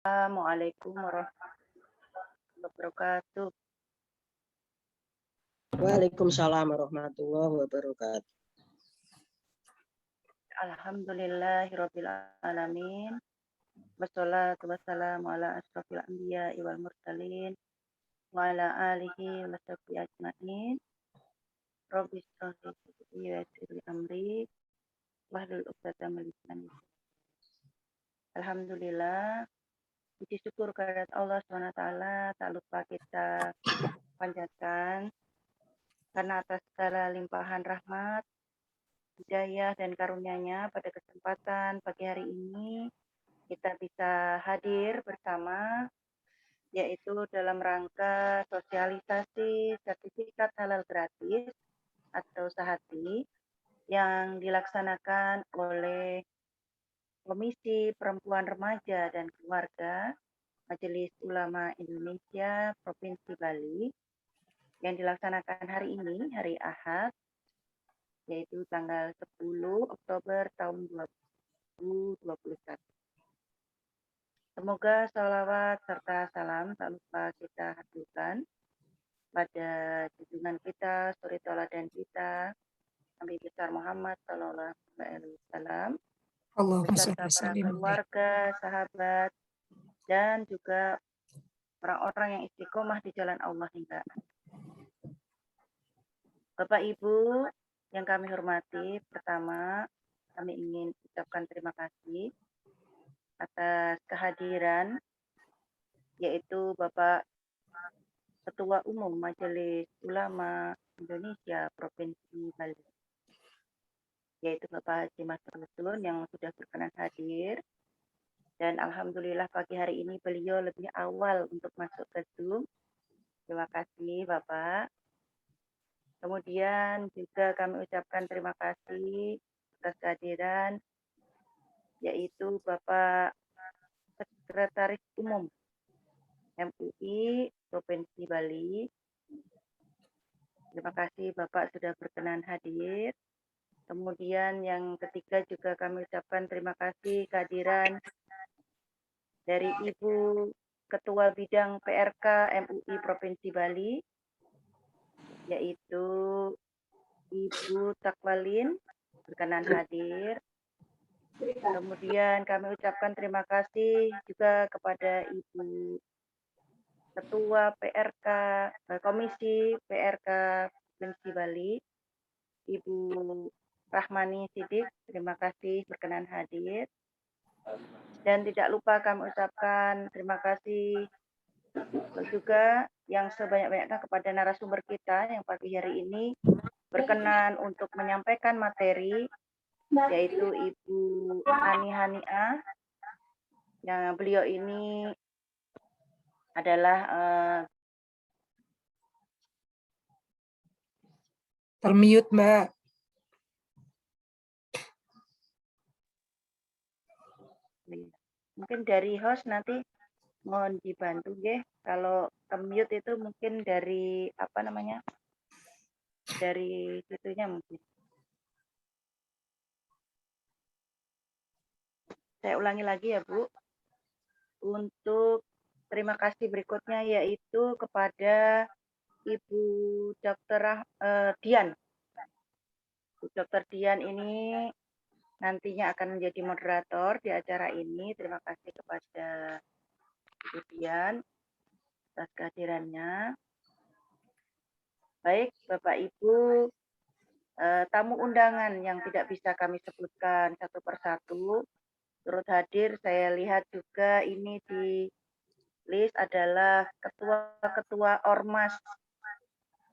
Assalamualaikum warahmatullahi wabarakatuh. Waalaikumsalam warahmatullahi wabarakatuh. Alhamdulillahirabbil alamin. Wassalatu wassalamu ala asrofil anbiya'i wal mursalin wa ala alihi wa sahbihi ajmain. Rabbi shrah li sadri wa yassir li amri wahlul 'uqdatam min lisani. Alhamdulillah, puji syukur kehadirat Allah SWT, tak lupa kita panjatkan karena atas segala limpahan rahmat, hidayah dan karunia-Nya pada kesempatan pagi hari ini kita bisa hadir bersama, yaitu dalam rangka sosialisasi sertifikat halal gratis atau Sahati yang dilaksanakan oleh Komisi Perempuan Remaja dan Keluarga Majelis Ulama Indonesia Provinsi Bali yang dilaksanakan hari ini, hari Ahad, yaitu tanggal 10 Oktober tahun 2021. Semoga salawat serta salam tak lupa kita haturkan pada junjungan kita, suri tauladan kita, Nabi besar Muhammad Sallallahu Alaihi Wasallam, beserta para keluarga, sahabat, dan juga orang-orang yang istiqomah di jalan Allah hingga akhir. Bapak Ibu yang kami hormati, pertama kami ingin ucapkan terima kasih atas kehadiran, yaitu Bapak Ketua Umum Majelis Ulama Indonesia Provinsi Bali, yaitu Bapak Haji Mas Rusun yang sudah berkenan hadir. Dan alhamdulillah pagi hari ini beliau lebih awal untuk masuk ke Zoom. Terima kasih Bapak. Kemudian juga kami ucapkan terima kasih atas kehadiran, yaitu Bapak Sekretaris Umum MUI Provinsi Bali. Terima kasih Bapak sudah berkenan hadir. Kemudian yang ketiga juga kami ucapkan terima kasih kehadiran dari Ibu Ketua Bidang PRK MUI Provinsi Bali, yaitu Ibu Takwalin, berkenan hadir. Kemudian kami ucapkan terima kasih juga kepada Ibu Ketua PRK, Komisi PRK Provinsi Bali, Ibu Rahmani Sidik, terima kasih berkenan hadir. Dan tidak lupa kami ucapkan terima kasih juga yang sebanyak-banyaknya kepada narasumber kita yang pagi hari ini berkenan untuk menyampaikan materi, yaitu Ibu Ani Haniah, yang beliau ini adalah termute Mbak. Mungkin dari host nanti mohon dibantu ya. Kalau mute itu mungkin dari apa namanya? Dari situnya mungkin. Saya ulangi lagi ya Bu. Untuk terima kasih berikutnya yaitu kepada Ibu Dr. Dian. Bu Dr. Dian ini nantinya akan menjadi moderator di acara ini. Terima kasih kepada Ibu Dian atas kehadirannya. Baik, Bapak Ibu, tamu undangan yang tidak bisa kami sebutkan satu persatu turut hadir. Saya lihat juga ini di list adalah ketua-ketua ormas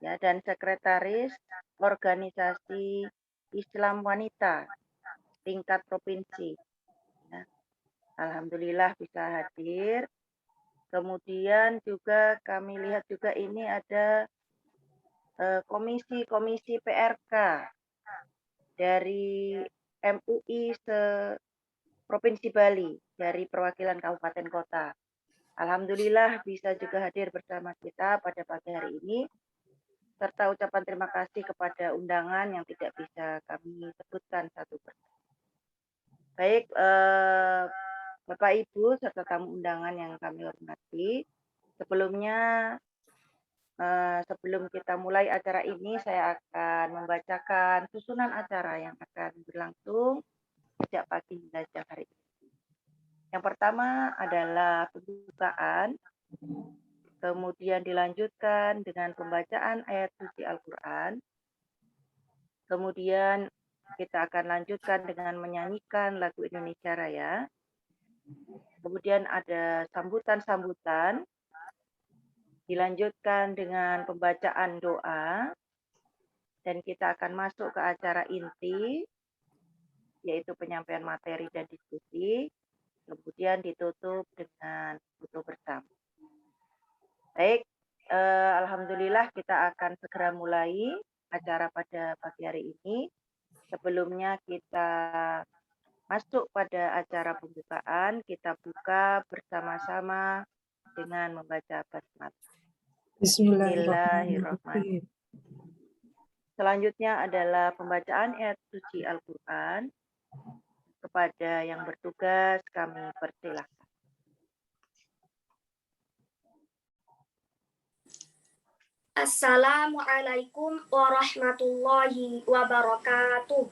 ya dan sekretaris organisasi Islam wanita tingkat provinsi. Ya. Alhamdulillah bisa hadir. Kemudian juga kami lihat juga ini ada komisi-komisi PRK dari MUI Provinsi Bali dari perwakilan kabupaten kota. Alhamdulillah bisa juga hadir bersama kita pada pagi hari ini, serta ucapan terima kasih kepada undangan yang tidak bisa kami sebutkan satu persatu. Baik, Bapak, Ibu, serta tamu undangan yang kami hormati, sebelumnya sebelum kita mulai acara ini, saya akan membacakan susunan acara yang akan berlangsung sejak pagi hingga siang hari ini. Yang pertama adalah pembukaan, kemudian dilanjutkan dengan pembacaan ayat suci Al-Quran, kemudian kita akan lanjutkan dengan menyanyikan lagu Indonesia Raya, kemudian ada sambutan-sambutan, dilanjutkan dengan pembacaan doa, dan kita akan masuk ke acara inti, yaitu penyampaian materi dan diskusi, kemudian ditutup dengan foto bersama. Baik, alhamdulillah kita akan segera mulai acara pada pagi hari ini. Sebelumnya kita masuk pada acara pembukaan, kita buka bersama-sama dengan membaca basmalah. Bismillahirrahmanirrahim. Selanjutnya adalah pembacaan ayat suci Al-Quran. Kepada yang bertugas kami persilahkan. Assalamualaikum warahmatullahi wabarakatuh.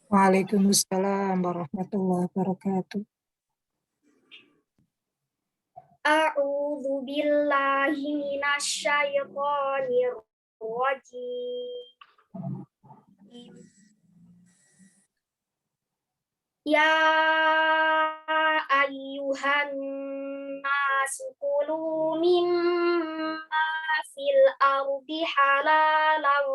Waalaikumsalam warahmatullahi wabarakatuh. A'udzu billahi minasyaitonir rajim. Ya ayyuhan nasu kulu mimma fil ardi halalan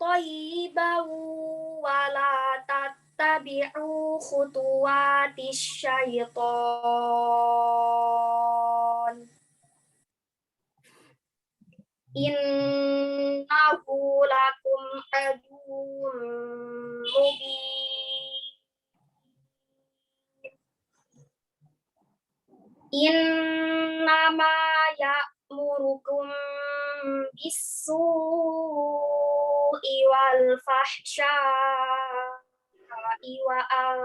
thayyiban wala tattabi'u khutuwatis syaiton innahu lakum aduwwun mubin. Innama ya'murukum bis-su'i wal fahsya'i wa an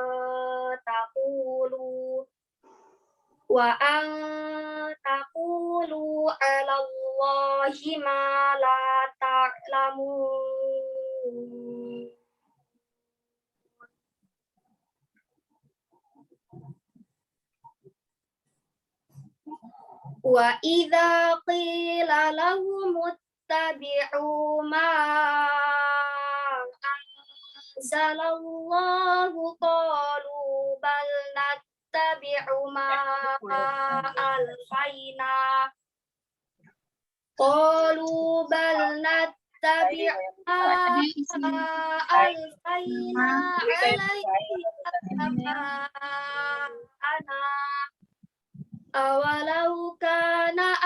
taqulu 'ala Allahi ma la ta'lamun. Wa idza qila lahum ittabi'u ma anzalallahu qalu bal nattabi'u ma alfaina alaihi ana awalau kana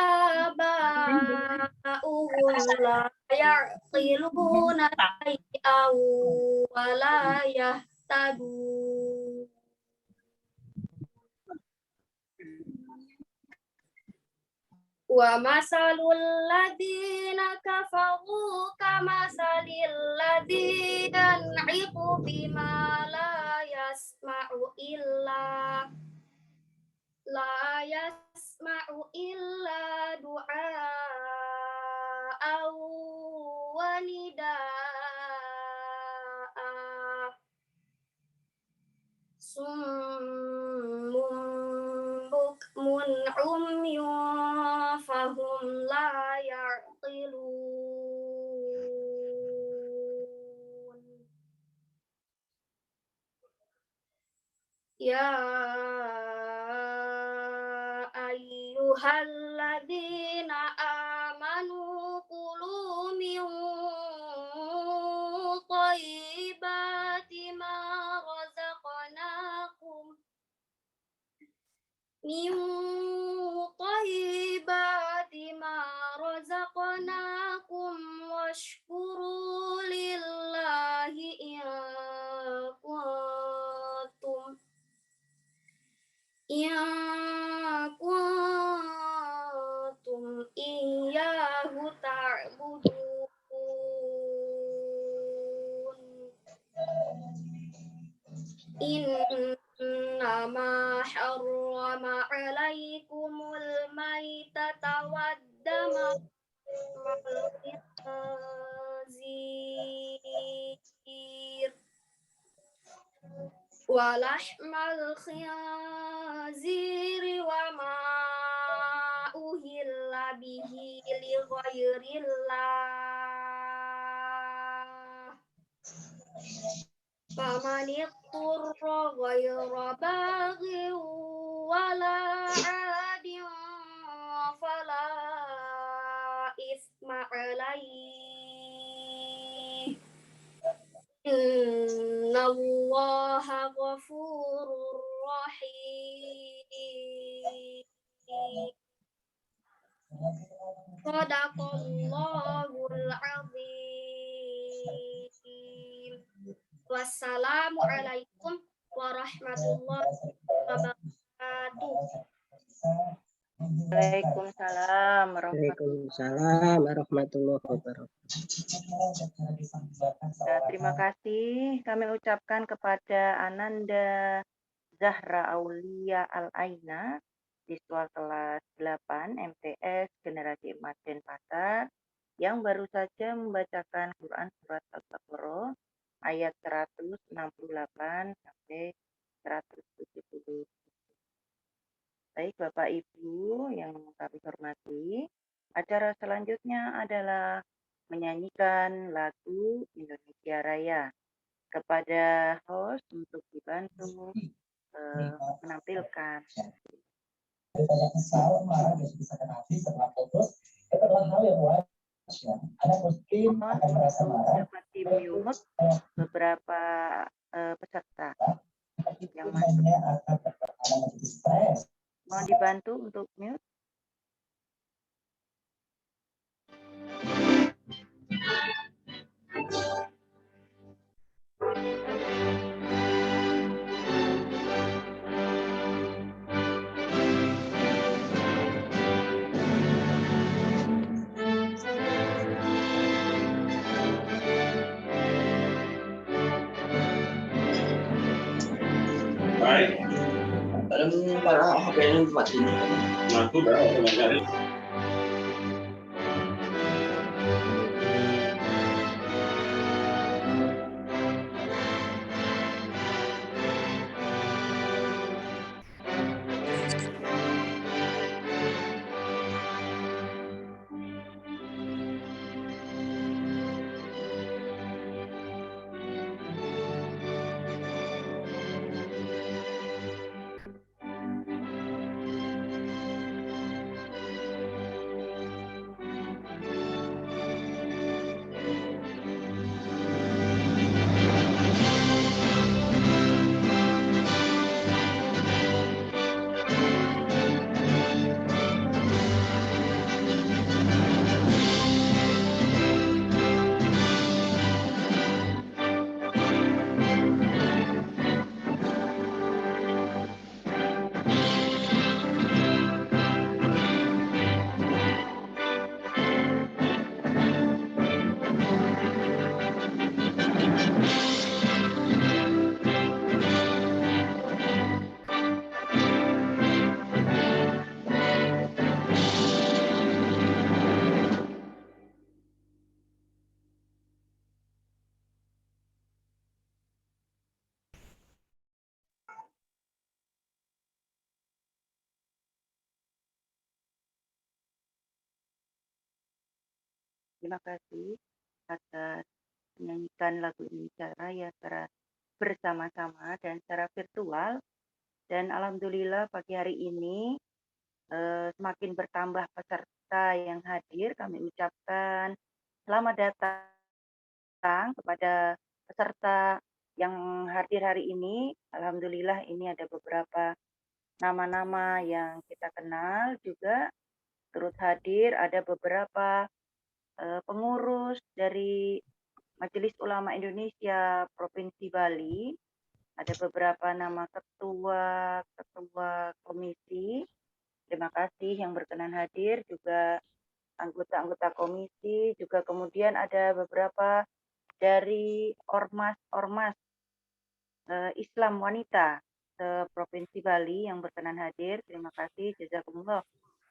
aba'uhum la ya'qiluna shay'an wa la yahtadun. Wa masalul ladina kafaru kamasalil ladina yan'iqu bima la yasma'u illa du'a'an wa nida'a summun bukmun umyun fahum la ya'qilun. Ya ayyuhalladzina amanu kulu min thayyibati ma razaqnakum washkuru lillahi in kuntum iyyahu ta'budun. إنما حرم عليكم الميتة والدم والخنزير ولحم الخنزير وما أهل به لغير الله فمن اضطر غير باغ ولا عاد فلا إثم عليه إن الله غفور رحيم صدق الله العظيم wassalamualaikum warahmatullahi wabarakatuh. Waalaikumsalam warahmatullahi Waalaikumsalam warahmatullahi wabarakatuh. wabarakatuh. Terima kasih kami ucapkan kepada Ananda Zahra Aulia Al-Aina, siswa kelas 8 MTS Generasi Emas Denpasar, yang baru saja membacakan Quran Surat Al-Baqarah ayat 168 sampai 170. Baik Bapak Ibu yang kami hormati, acara selanjutnya adalah menyanyikan lagu Indonesia Raya. Kepada host untuk dibantu menampilkan. Banyak kesal, marah, dan bisa kena habis setelah putus, itu adalah hal yang wajar. Anak muslim akan merasa marah. Dapat di-mute beberapa peserta yang masuk. Akan menjadi stres. Mau dibantu untuk mute? Baik. Dalam para HP yang mati. Aku dah mencari. Terima kasih atas menyanyikan lagu Indonesia Raya secara bersama-sama dan secara virtual. Dan alhamdulillah pagi hari ini semakin bertambah peserta yang hadir. Kami ucapkan selamat datang kepada peserta yang hadir hari ini. Alhamdulillah ini ada beberapa nama-nama yang kita kenal juga turut hadir. Ada beberapa pengurus dari Majelis Ulama Indonesia Provinsi Bali, ada beberapa nama ketua komisi. Terima kasih yang berkenan hadir, juga anggota-anggota komisi, juga kemudian ada beberapa dari ormas-ormas Islam wanita Provinsi Bali yang berkenan hadir. Terima kasih, jazakumullah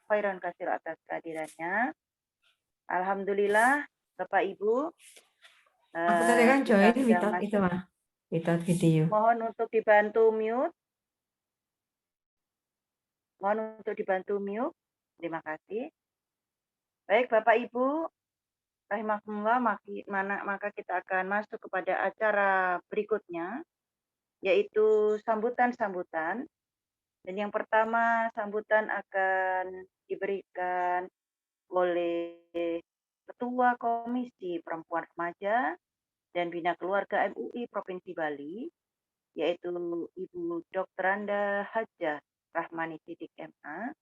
khairan katsir atas kehadirannya. Alhamdulillah, Bapak Ibu, Aku tadi kan kita join sudah without itu masuk. mah, without video. Mohon untuk dibantu mute. Mohon untuk dibantu mute. Terima kasih. Baik, Bapak Ibu, rahimakumullah, maka kita akan masuk kepada acara berikutnya, yaitu sambutan-sambutan. Dan yang pertama, sambutan akan diberikan oleh Ketua Komisi Perempuan Remaja dan Bina Keluarga MUI Provinsi Bali, yaitu Ibu Dr. Anda Hajah Rahmani Sidik MA.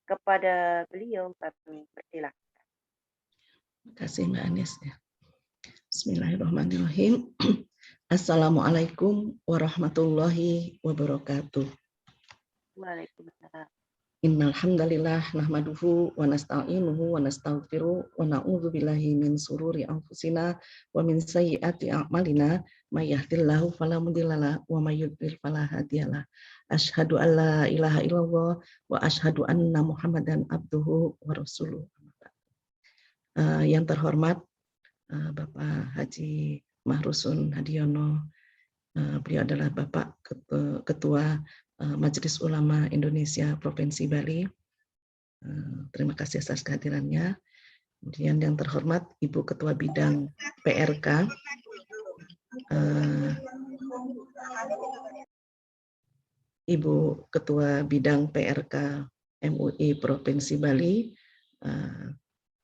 Kepada beliau kami persilakan. Terima kasih Mbak Anies. Bismillahirrahmanirrahim. Assalamualaikum warahmatullahi wabarakatuh. Waalaikumsalam. Innal hamdalillah nahmaduhu wa nasta'inuhu wa nastaghfiruh wa na'udzu billahi min sururi anfusina wa min sayyiati a'malina may yahdihillahu fala mudhillalah wa may yudlil fala hadiyalah. Asyhadu an la ilaha illallah wa asyhadu anna Muhammadan abduhu wa rasuluh. Yang terhormat Bapak Haji Mahrusun Hadiono, beliau adalah Bapak Ketua Majelis Ulama Indonesia Provinsi Bali. Terima kasih atas kehadirannya. Kemudian yang terhormat Ibu Ketua Bidang PRK, Ibu Ketua Bidang PRK MUI Provinsi Bali,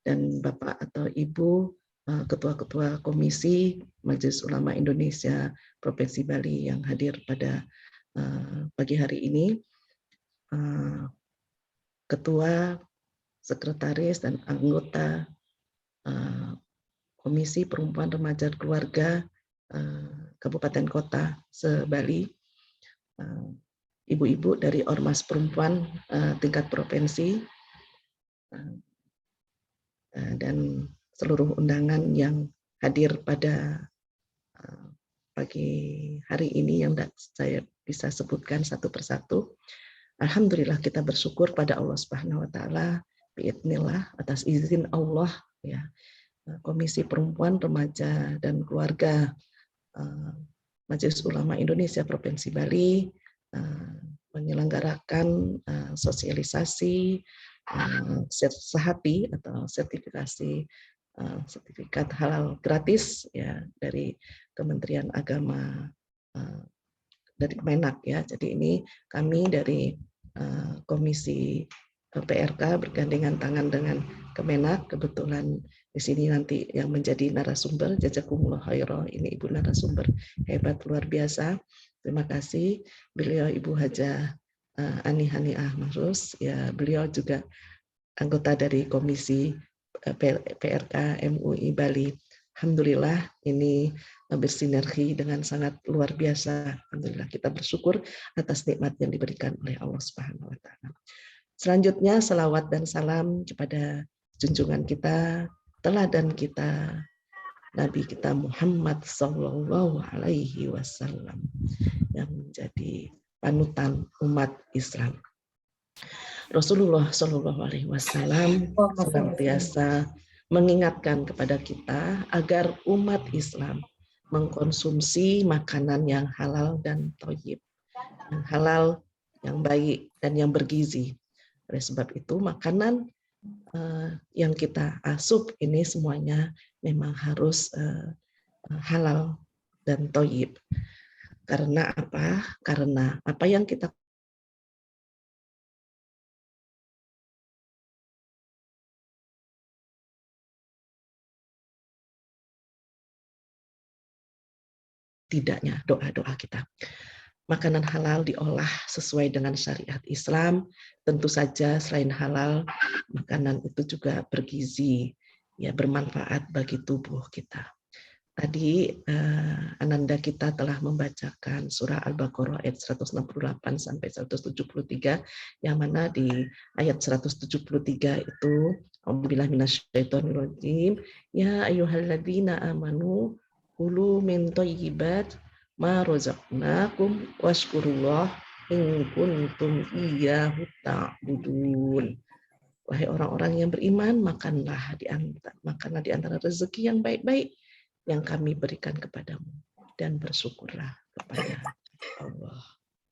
dan Bapak atau Ibu Ketua-Ketua Komisi Majelis Ulama Indonesia Provinsi Bali yang hadir pada pagi hari ini, Ketua, Sekretaris, dan anggota Komisi Perempuan Remaja Keluarga Kabupaten Kota se-Bali, ibu-ibu dari Ormas Perempuan tingkat provinsi, dan seluruh undangan yang hadir pada pagi hari ini yang saya bisa sebutkan satu persatu. Alhamdulillah kita bersyukur pada Allah Subhanahu wa taala, biidznillah, atas izin Allah ya. Komisi Perempuan, Remaja dan Keluarga Majelis Ulama Indonesia Provinsi Bali menyelenggarakan sosialisasi sehati atau sertifikat halal gratis ya dari Kementerian Agama, dari Kemenak ya. Jadi ini kami dari Komisi PRK bergandengan tangan dengan Kemenak. Kebetulan di sini nanti yang menjadi narasumber, jazakumullah khairan, ini Ibu narasumber hebat luar biasa. Terima kasih beliau Ibu Hajah Ani Haniah Mahrus ya, beliau juga anggota dari Komisi PRK MUI Bali. Alhamdulillah ini bersinergi dengan sangat luar biasa. Alhamdulillah kita bersyukur atas nikmat yang diberikan oleh Allah Subhanahu wa taala. Selanjutnya salawat dan salam kepada junjungan kita, teladan kita, Nabi kita Muhammad sallallahu alaihi wasallam yang menjadi panutan umat Islam. Rasulullah Shallallahu Alaihi Wasallam senantiasa mengingatkan kepada kita agar umat Islam mengkonsumsi makanan yang halal dan thayyib, yang halal, yang baik, dan yang bergizi. Oleh sebab itu makanan yang kita asup ini semuanya memang harus halal dan thayyib. Karena apa? Karena apa yang kita tidaknya doa-doa kita. Makanan halal diolah sesuai dengan syariat Islam. Tentu saja selain halal, makanan itu juga bergizi, ya bermanfaat bagi tubuh kita. Tadi Ananda kita telah membacakan surah Al-Baqarah ayat 168 sampai 173, yang mana di ayat 173 itu A'udzubillahi minasyaitonirrajim, ya ayyuhalladzina amanu kulu min thayyibat ma razaqnakum washkurullah in kuntum iyyahu ta'budun. Wahai orang-orang yang beriman, makanlah di antara rezeki yang baik-baik yang kami berikan kepadamu dan bersyukurlah kepada Allah.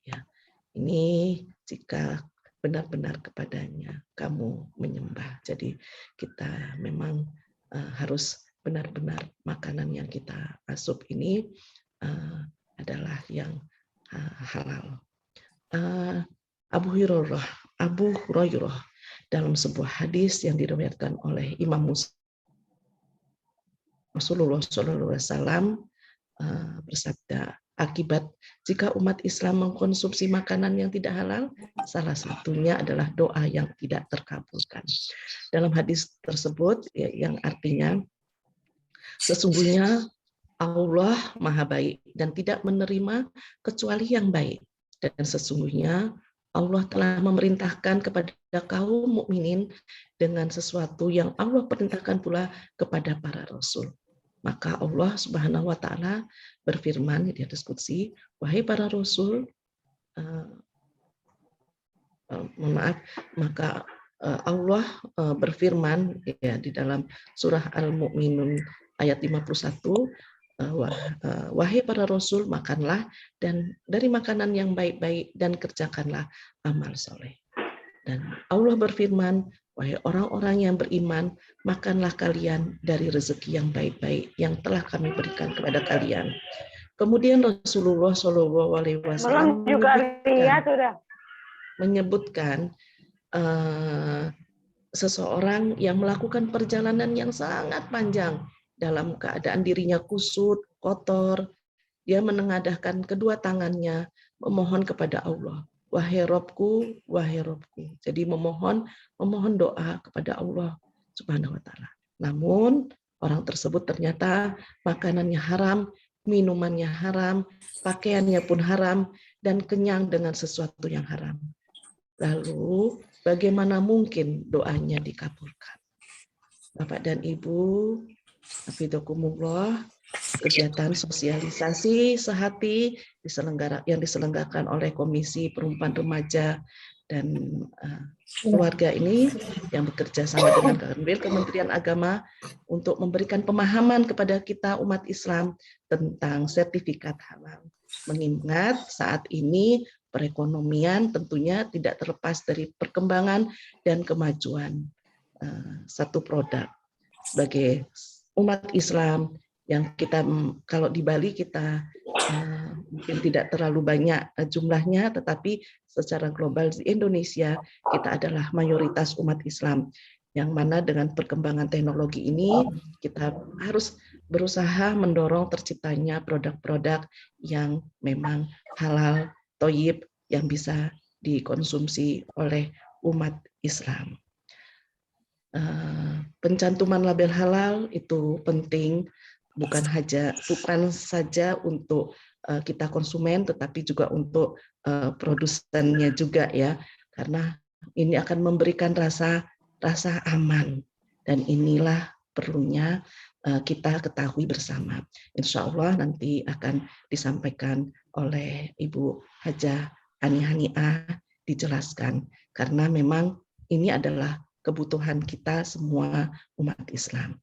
Ya, ini jika benar-benar kepadanya kamu menyembah. Jadi kita memang harus benar-benar makanan yang kita asup ini adalah yang halal. Abu Hurairah dalam sebuah hadis yang diriwayatkan oleh Imam Muslim, Rasulullah SAW bersabda, akibat jika umat Islam mengkonsumsi makanan yang tidak halal, salah satunya adalah doa yang tidak terkabulkan. Dalam hadis tersebut yang artinya sesungguhnya Allah Maha Baik dan tidak menerima kecuali yang baik, dan sesungguhnya Allah telah memerintahkan kepada kaum mukminin dengan sesuatu yang Allah perintahkan pula kepada para rasul. Maka Allah Subhanahu wa taala berfirman di hadis qudsi, wahai para rasul, maka Allah berfirman ya di dalam surah Al-Mu'minun ayat 51, wahai para rasul, makanlah dan dari makanan yang baik-baik dan kerjakanlah amal soleh. Dan Allah berfirman, wahai orang-orang yang beriman, makanlah kalian dari rezeki yang baik-baik yang telah kami berikan kepada kalian. Kemudian Rasulullah SAW menyebutkan seseorang yang melakukan perjalanan yang sangat panjang dalam keadaan dirinya kusut, kotor, dia menengadahkan kedua tangannya, memohon kepada Allah. Wahai Robku, wahai Robku. Jadi memohon doa kepada Allah Subhanahu wa taala. Namun orang tersebut ternyata makanannya haram, minumannya haram, pakaiannya pun haram, dan kenyang dengan sesuatu yang haram. Lalu bagaimana mungkin doanya dikabulkan? Bapak dan Ibu, hafizakumullah, kegiatan sosialisasi sehati yang diselenggarakan oleh Komisi Perempuan Remaja dan Keluarga ini yang bekerja sama dengan Kementerian Agama untuk memberikan pemahaman kepada kita umat Islam tentang sertifikat halal. Mengingat saat ini perekonomian tentunya tidak terlepas dari perkembangan dan kemajuan satu produk. Sebagai umat Islam yang kita, kalau di Bali kita mungkin tidak terlalu banyak jumlahnya, tetapi secara global di Indonesia kita adalah mayoritas umat Islam, yang mana dengan perkembangan teknologi ini kita harus berusaha mendorong terciptanya produk-produk yang memang halal, thayyib, yang bisa dikonsumsi oleh umat Islam. Pencantuman label halal itu penting, bukan saja untuk kita konsumen, tetapi juga untuk produsennya juga ya, karena ini akan memberikan rasa aman, dan inilah perlunya kita ketahui bersama. Insya Allah nanti akan disampaikan oleh Ibu Hajah Ani Haniah, dijelaskan, karena memang ini adalah kebutuhan kita semua umat Islam.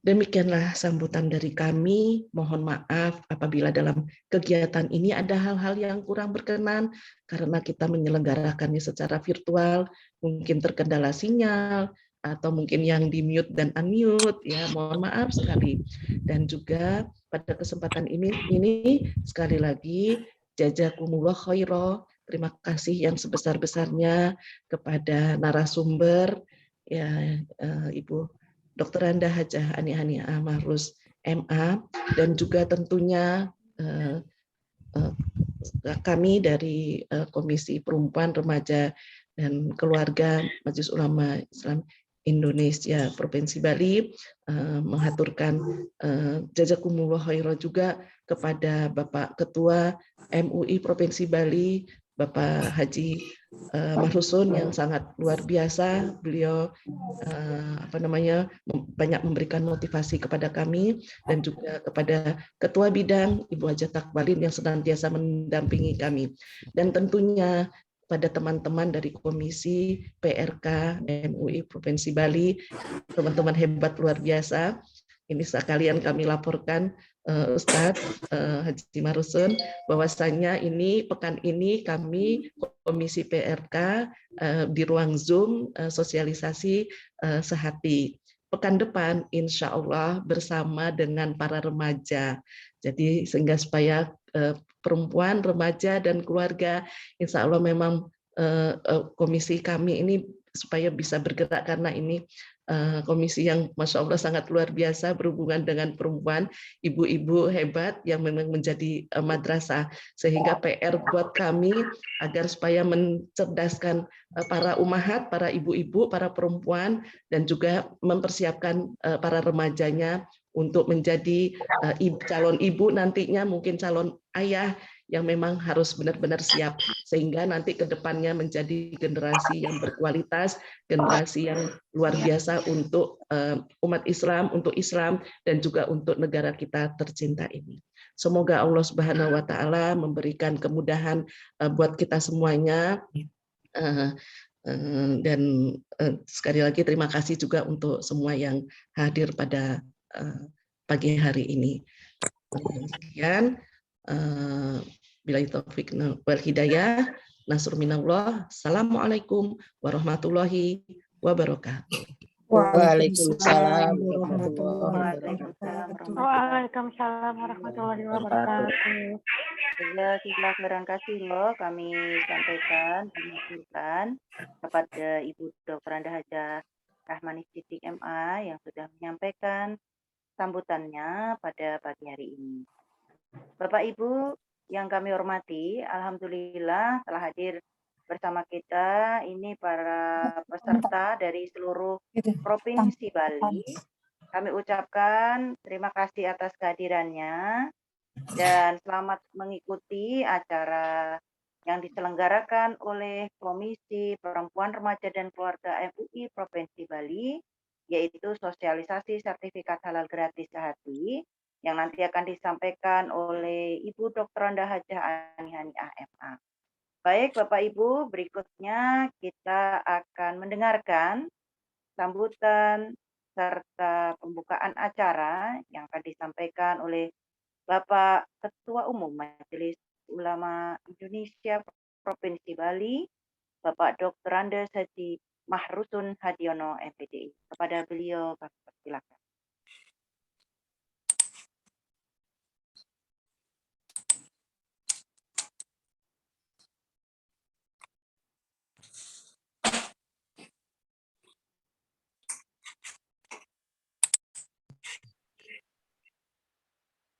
Demikianlah sambutan dari kami. Mohon maaf apabila dalam kegiatan ini ada hal-hal yang kurang berkenan karena kita menyelenggarakannya secara virtual, mungkin terkendala sinyal atau mungkin yang di-mute dan unmute, ya mohon maaf sekali. Dan juga pada kesempatan ini sekali lagi jazakumullah khairah. Terima kasih yang sebesar-besarnya kepada narasumber ya Ibu Dr. Anda Hajah Ani Haniah Mahruz MA, dan juga tentunya kami dari Komisi Perempuan, Remaja, dan Keluarga Majelis Ulama Islam Indonesia Provinsi Bali, mengaturkan jazakumullah khairah juga kepada Bapak Ketua MUI Provinsi Bali, Bapak Haji Mahrusun yang sangat luar biasa. Beliau banyak memberikan motivasi kepada kami dan juga kepada Ketua Bidang Ibu Hajah Takbalin yang senantiasa mendampingi kami. Dan tentunya pada teman-teman dari Komisi PRK MUI Provinsi Bali, teman-teman hebat luar biasa. Ini sekalian kami laporkan Ustadz Haji Mahrusun bahwasanya pekan ini kami Komisi PRK di ruang Zoom sosialisasi sehati. Pekan depan insya Allah bersama dengan para remaja. Jadi sehingga supaya perempuan, remaja dan keluarga insya Allah memang komisi kami ini supaya bisa bergerak karena ini komisi yang Masya Allah sangat luar biasa berhubungan dengan perempuan, ibu-ibu hebat yang memang menjadi madrasah. Sehingga PR buat kami agar supaya mencerdaskan para umahat, para ibu-ibu, para perempuan, dan juga mempersiapkan para remajanya untuk menjadi calon ibu nantinya, mungkin calon ayah yang memang harus benar-benar siap sehingga nanti ke depannya menjadi generasi yang berkualitas, generasi yang luar biasa untuk umat Islam, untuk Islam dan juga untuk negara kita tercinta ini. Semoga Allah Subhanahu wa taala memberikan kemudahan buat kita semuanya. Dan sekali lagi terima kasih juga untuk semua yang hadir pada pagi hari ini. Sekian. Billahi taufiq wal hidayah. Nasrul minallah. Assalamualaikum warahmatullahi wabarakatuh. Waalaikumsalam warahmatullahi wabarakatuh. Waalaikumsalam warahmatullahi wabarakatuh. Terima kasih loh kami sampaikan, kepada Ibu Dr. Anda Hajah Rahmani Siddiq MA yang sudah menyampaikan sambutannya pada pagi hari ini. Bapak Ibu yang kami hormati, alhamdulillah telah hadir bersama kita ini para peserta dari seluruh Provinsi Bali. Kami ucapkan terima kasih atas kehadirannya dan selamat mengikuti acara yang diselenggarakan oleh Komisi Perempuan, Remaja dan Keluarga MUI Provinsi Bali, yaitu sosialisasi sertifikat halal gratis sehati yang nanti akan disampaikan oleh Ibu Dr. Anda Hajah Ani Haniah MA. Baik Bapak Ibu, berikutnya kita akan mendengarkan sambutan serta pembukaan acara yang akan disampaikan oleh Bapak Ketua Umum Majelis Ulama Indonesia Provinsi Bali, Bapak Dr. Andes Haji Mahrusun Hadiono MPDI. Kepada beliau kami persilakan.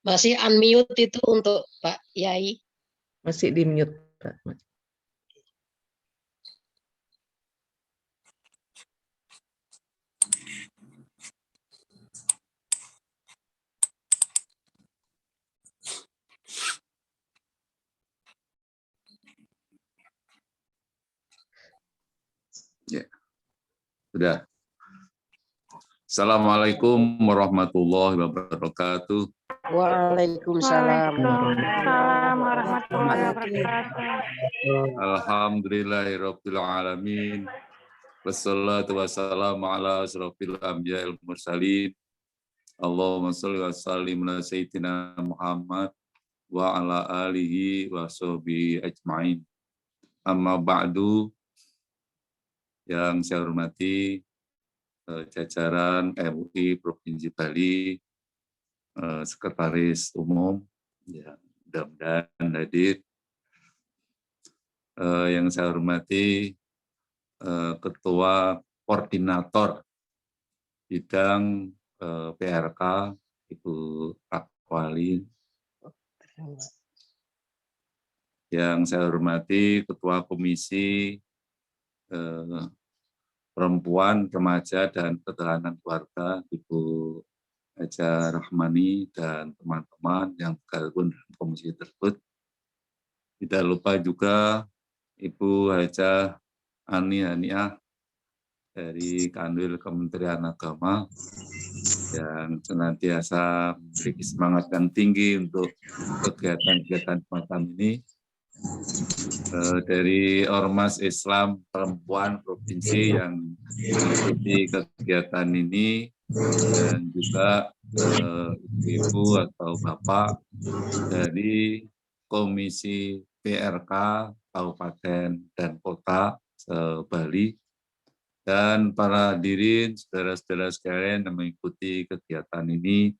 Masih unmute itu untuk Pak Yai. Masih di mute, Pak. Ya. Sudah. Assalamualaikum warahmatullahi wabarakatuh. Waalaikumsalam warahmatullahi wabarakatuh. Alhamdulillahirabbil alamin. Wassalatu wassalamu ala asrofil anbiya'il mursalin. Allahumma shalli wa sallim ala sayyidina Muhammad wa ala alihi wa sahbihi ajma'in. Amma ba'du, yang saya hormati jajaran MUI Provinsi Bali, Sekretaris Umum, ya, mudah-mudahan hadir. Yang saya hormati Ketua Koordinator Bidang PRK, Ibu Akwalin. Yang saya hormati Ketua Komisi Perempuan, Remaja, dan Ketahanan Keluarga, Ibu Hajah Rahmani, dan teman-teman yang tergabung dalam komisi tersebut. Tidak lupa juga Ibu Hajah Ani Haniah dari Kanwil Kementerian Agama yang senantiasa memiliki semangat yang tinggi untuk kegiatan-kegiatan semacam ini. Dari Ormas Islam Perempuan Provinsi yang mengikuti kegiatan ini, dan juga ibu atau bapak dari Komisi PRK Kabupaten dan Kota Bali, dan para hadirin, saudara-saudara sekalian yang mengikuti kegiatan ini.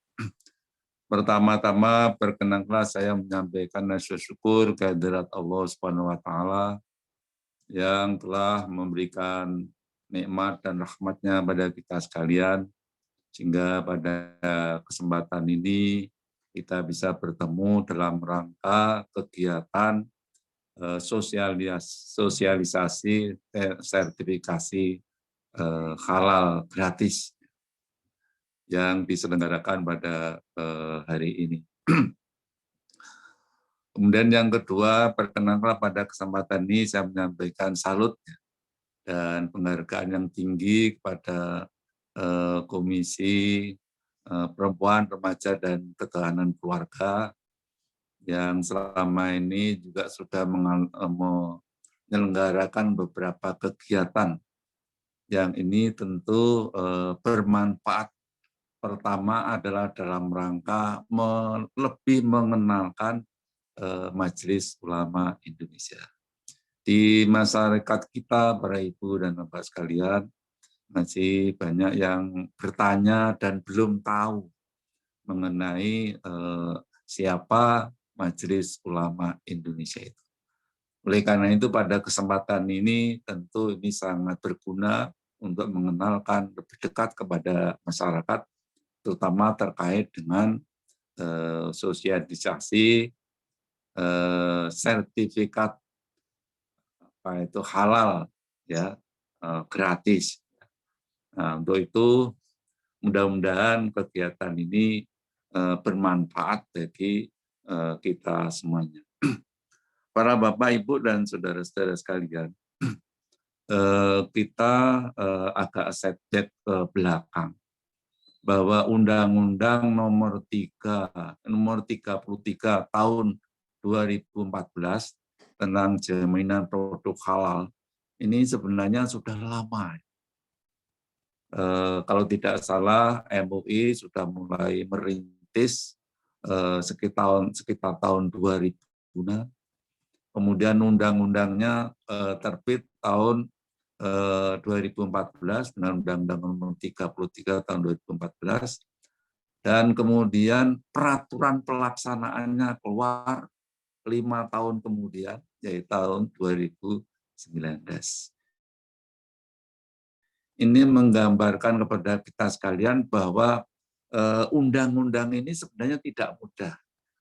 Pertama-tama perkenankanlah saya menyampaikan rasa syukur kehadirat Allah Subhanahu wa taala yang telah memberikan nikmat dan rahmatnya pada kita sekalian, sehingga pada kesempatan ini kita bisa bertemu dalam rangka kegiatan sosialisasi sertifikasi halal gratis yang diselenggarakan pada hari ini. Kemudian yang kedua, perkenankanlah pada kesempatan ini saya menyampaikan salut dan penghargaan yang tinggi kepada Komisi Perempuan, Remaja, dan Ketahanan Keluarga yang selama ini juga sudah menyelenggarakan beberapa kegiatan yang ini tentu bermanfaat. Pertama adalah dalam rangka lebih mengenalkan Majelis Ulama Indonesia. Di masyarakat kita, para ibu dan bapak sekalian, masih banyak yang bertanya dan belum tahu mengenai siapa Majelis Ulama Indonesia itu. Oleh karena itu pada kesempatan ini tentu ini sangat berguna untuk mengenalkan lebih dekat kepada masyarakat, terutama terkait dengan sosialisasi sertifikat itu halal ya, gratis. Nah, untuk itu mudah-mudahan kegiatan ini bermanfaat bagi kita semuanya. Para Bapak, Ibu, dan saudara-saudara sekalian, kita agak setback ke belakang bahwa Undang-Undang nomor 33 tahun 2014 tentang jaminan produk halal ini sebenarnya sudah lama. Kalau tidak salah, MUI sudah mulai merintis sekitar tahun 2000. Kemudian undang-undangnya terbit tahun 2014 dengan Undang-Undang nomor 33 tahun 2014, dan kemudian peraturan pelaksanaannya keluar 5 tahun kemudian, yaitu tahun 2019. Ini menggambarkan kepada kita sekalian bahwa undang-undang ini sebenarnya tidak mudah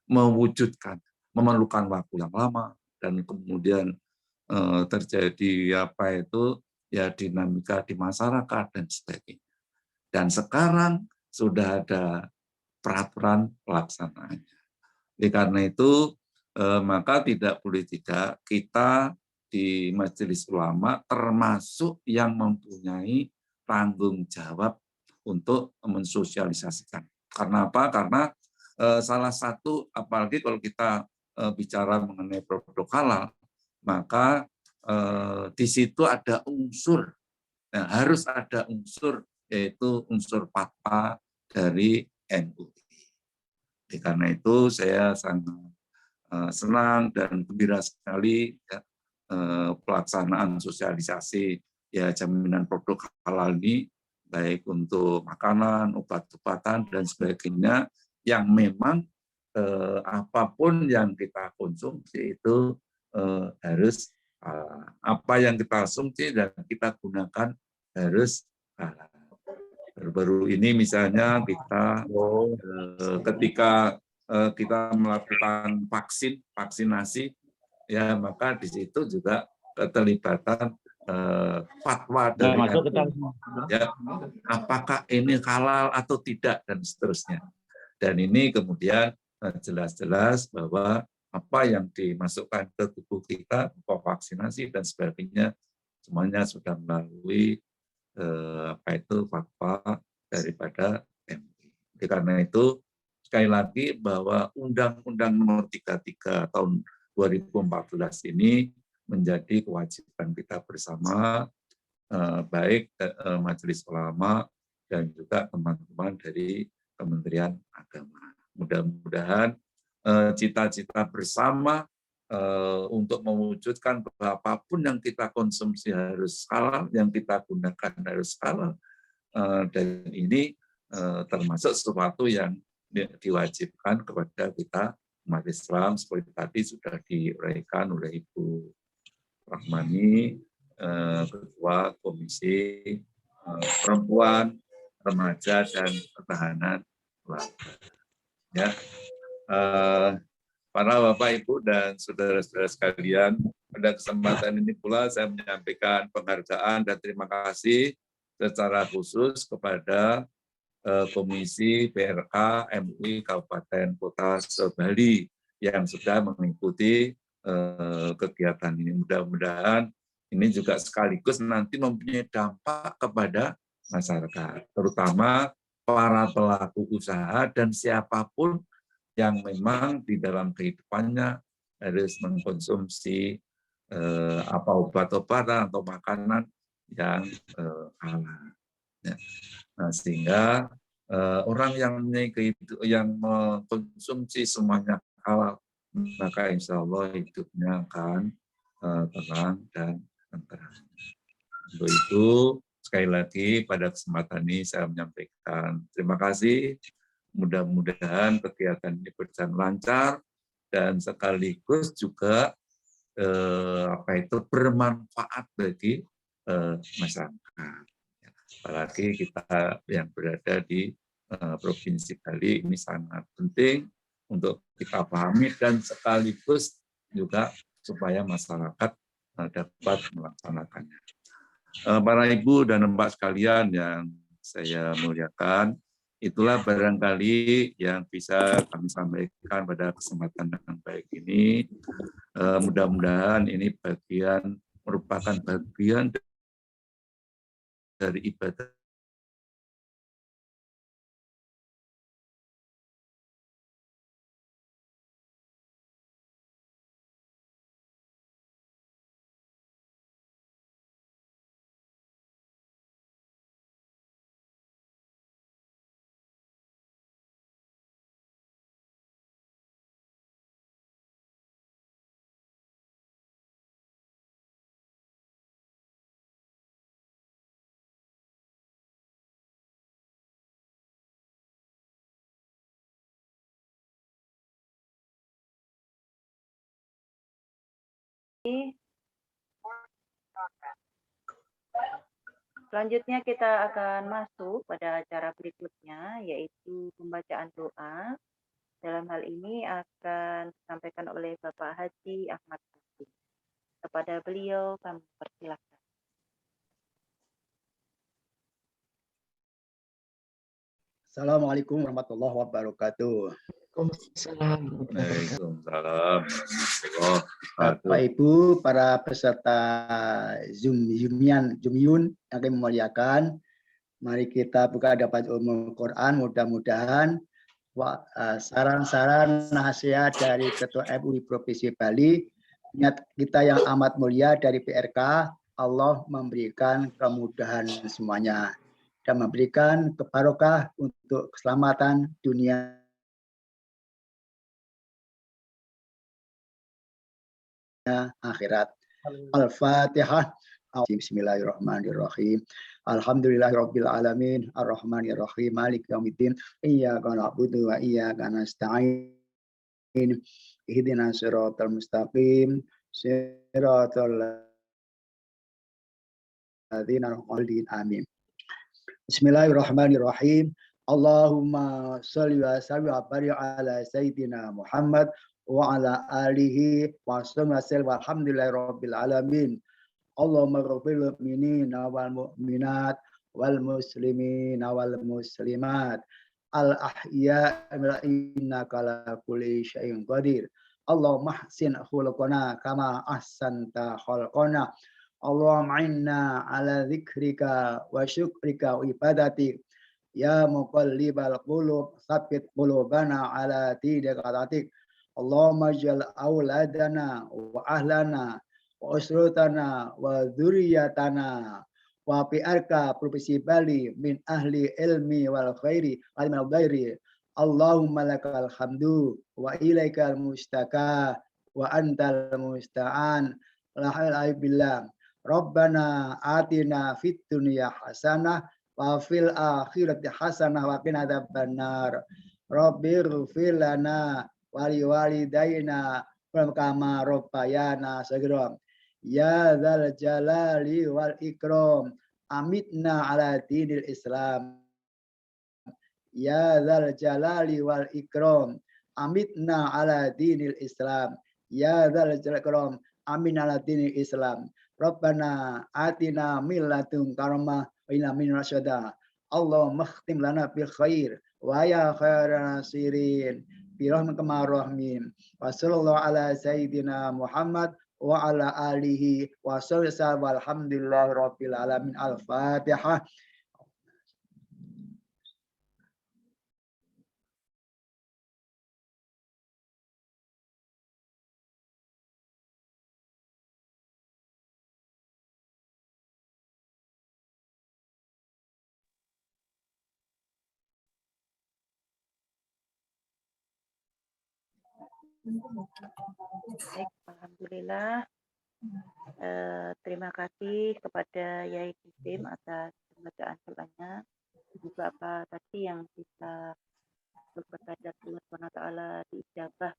mewujudkan, memerlukan waktu yang lama, dan kemudian terjadi dinamika di masyarakat dan sebagainya. Dan sekarang sudah ada peraturan pelaksanaannya. Oleh karena itu maka tidak boleh tidak kita di Majelis Ulama termasuk yang mempunyai tanggung jawab untuk mensosialisasikan. Karena apa? Karena salah satu, apalagi kalau kita bicara mengenai produk halal, maka di situ ada unsur, harus ada unsur, yaitu unsur fatwa dari MUI. Karena itu saya sangat senang dan gembira sekali ya, pelaksanaan sosialisasi ya jaminan produk halal ini, baik untuk makanan, obat-obatan, dan sebagainya, yang memang apapun yang kita konsumsi itu harus apa yang kita konsumsi dan kita gunakan harus halal. Baru-baru ini misalnya kita ketika kita melakukan vaksinasi, ya maka di situ juga keterlibatan fatwa dari ya, apakah ini halal atau tidak, dan seterusnya. Dan ini kemudian jelas-jelas bahwa apa yang dimasukkan ke tubuh kita, vaksinasi dan sebagainya, semuanya sudah melalui fatwa daripada MUI. Karena itu sekali lagi bahwa Undang-Undang Nomor 33 tahun 2014 ini menjadi kewajiban kita bersama, baik Majelis Ulama dan juga teman-teman dari Kementerian Agama. Mudah-mudahan cita-cita bersama untuk mewujudkan bahwa apapun yang kita konsumsi harus halal, yang kita gunakan harus halal, dan ini termasuk sesuatu yang diwajibkan kepada kita umat Islam, seperti tadi sudah diuraikan oleh Ibu Rahmani, Ketua Komisi Perempuan, Remaja, dan Pertahanan Keluarga. Ya, para Bapak, Ibu, dan saudara-saudara sekalian, pada kesempatan ini pula saya menyampaikan penghargaan dan terima kasih secara khusus kepada Komisi PRK MUI Kabupaten Kota Bali yang sudah mengikuti kegiatan ini. Mudah-mudahan ini juga sekaligus nanti mempunyai dampak kepada masyarakat, terutama para pelaku usaha dan siapapun yang memang di dalam kehidupannya harus mengkonsumsi obat-obatan atau makanan yang halal. Ya. Nah, sehingga orang yang mengkonsumsi semuanya halal, maka insya Allah hidupnya akan tenang dan tentram. Untuk itu, sekali lagi pada kesempatan ini saya menyampaikan terima kasih. Mudah-mudahan kegiatan ini berjalan lancar dan sekaligus juga bermanfaat bagi masyarakat. Apalagi kita yang berada di Provinsi Bali ini sangat penting untuk kita pahami dan sekaligus juga supaya masyarakat dapat melaksanakannya. Para Ibu dan Mbak sekalian yang saya muliakan, itulah barangkali yang bisa kami sampaikan pada kesempatan yang baik ini. Mudah-mudahan ini merupakan bagian dari ibadah Selanjutnya kita akan masuk pada acara berikutnya, yaitu pembacaan doa. Dalam hal ini akan disampaikan oleh Bapak Haji Ahmad Haji. Kepada beliau kami persilahkan. Assalamualaikum warahmatullahi wabarakatuh. Waalaikumsalam. Bapak Ibu, para peserta Zoom-Yun yang kami memuliakan, mari kita buka dapat umum Quran. Mudah-mudahan saran-saran nasihat dari Ketua MUI Provinsi Bali, niat kita yang amat mulia dari PRK, Allah memberikan kemudahan semuanya dan memberikan barokah untuk keselamatan dunia akhirat. Al-Fatihah. Bismillahirrahmanirrahim. Alhamdulillahirabbil alamin, arrahmanirrahim, maliki yaumiddin, iyyaka na'budu wa iyyaka nasta'in. Ihdinas siratal mustaqim, siratal ladzina an'amta 'alaihim. Amin. Bismillahirrahmanirrahim. Allahumma shalli wa sallim wa barik ala sayyidina Muhammad wa ala alihi wa sallam walhamdulillahirabbil alamin. Allahumma ghfir lil mu'minina wal mu'minat wal muslimina wal muslimat al ahya'i innaka ala kulli syai'in qadir. Allahumma ahsin khuluqana kama ahsanta khalqana. Allahumma inna ala dzikrika wa syukrika wa ibadatik. Ya muqallibal qulub, tsabbit qulubana ala dinik. Allahumma jal auladana wa ahlana wa usrutana wa dzurriyyatana wa pi'arka provinsi Bali min ahli ilmi wal khairi wal ghairi. Allahumma lakal hamdu wa ilaikal mustaka wa antal musta'an. La ilaha illallah. Rabbana atina fid dunya hasanah wa fil akhirati hasanah wa qina adzabannar. Rabbighfir lana wa liwalidayna kama rabbayana shaghira. Ya dzal jalali wal ikram amitna ala dinil Islam. Ya dzal jalali wal ikram amitna ala dinil Islam. Ya dzal jalali wal ikram amin ala dinil Islam. Rabbana atina min ladunka rahmah wa inna min rasyada. Allahumma khtim lana bil khair wa ya khairan nasirin bi rahmatika rahmin. Wa sallallahu ala sayyidina Muhammad wa ala alihi wa sallam walhamdulillahi rabbil alamin. Al-Fatihah. Baik, alhamdulillah. Terima kasih kepada Yai Kisim atas pembacaan doanya. Juga apa tadi yang kita berkepada Allah SWT diijabah,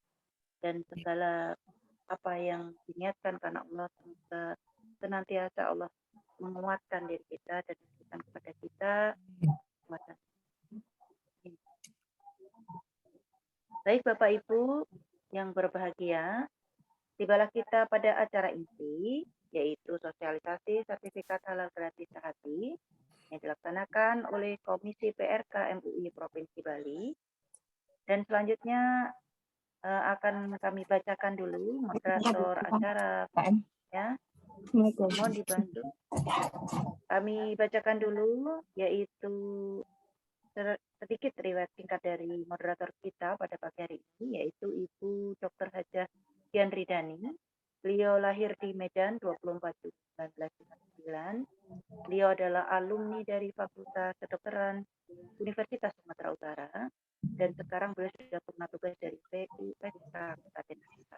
dan segala apa yang diniatkan karena Allah, semoga senantiasa Allah menguatkan diri kita dan memberikan kepada kita kekuatan. Baik Bapak Ibu yang berbahagia, tibalah kita pada acara inti, yaitu sosialisasi sertifikat halal gratis sehati yang dilaksanakan oleh Komisi PRK MUI Provinsi Bali. Dan selanjutnya akan kami bacakan dulu moderator acara, ya. Mohon dibantu. Kami bacakan dulu, yaitu sedikit riwayat singkat dari moderator kita pada pagi hari ini, yaitu Ibu Dr. Hajah Dian Ridani. Beliau lahir di Medan 24 Juli 1959. Beliau adalah alumni dari Fakultas Kedokteran Universitas Sumatera Utara, dan sekarang beliau sudah pernah tugas dari PUSK Kabupaten Nangka.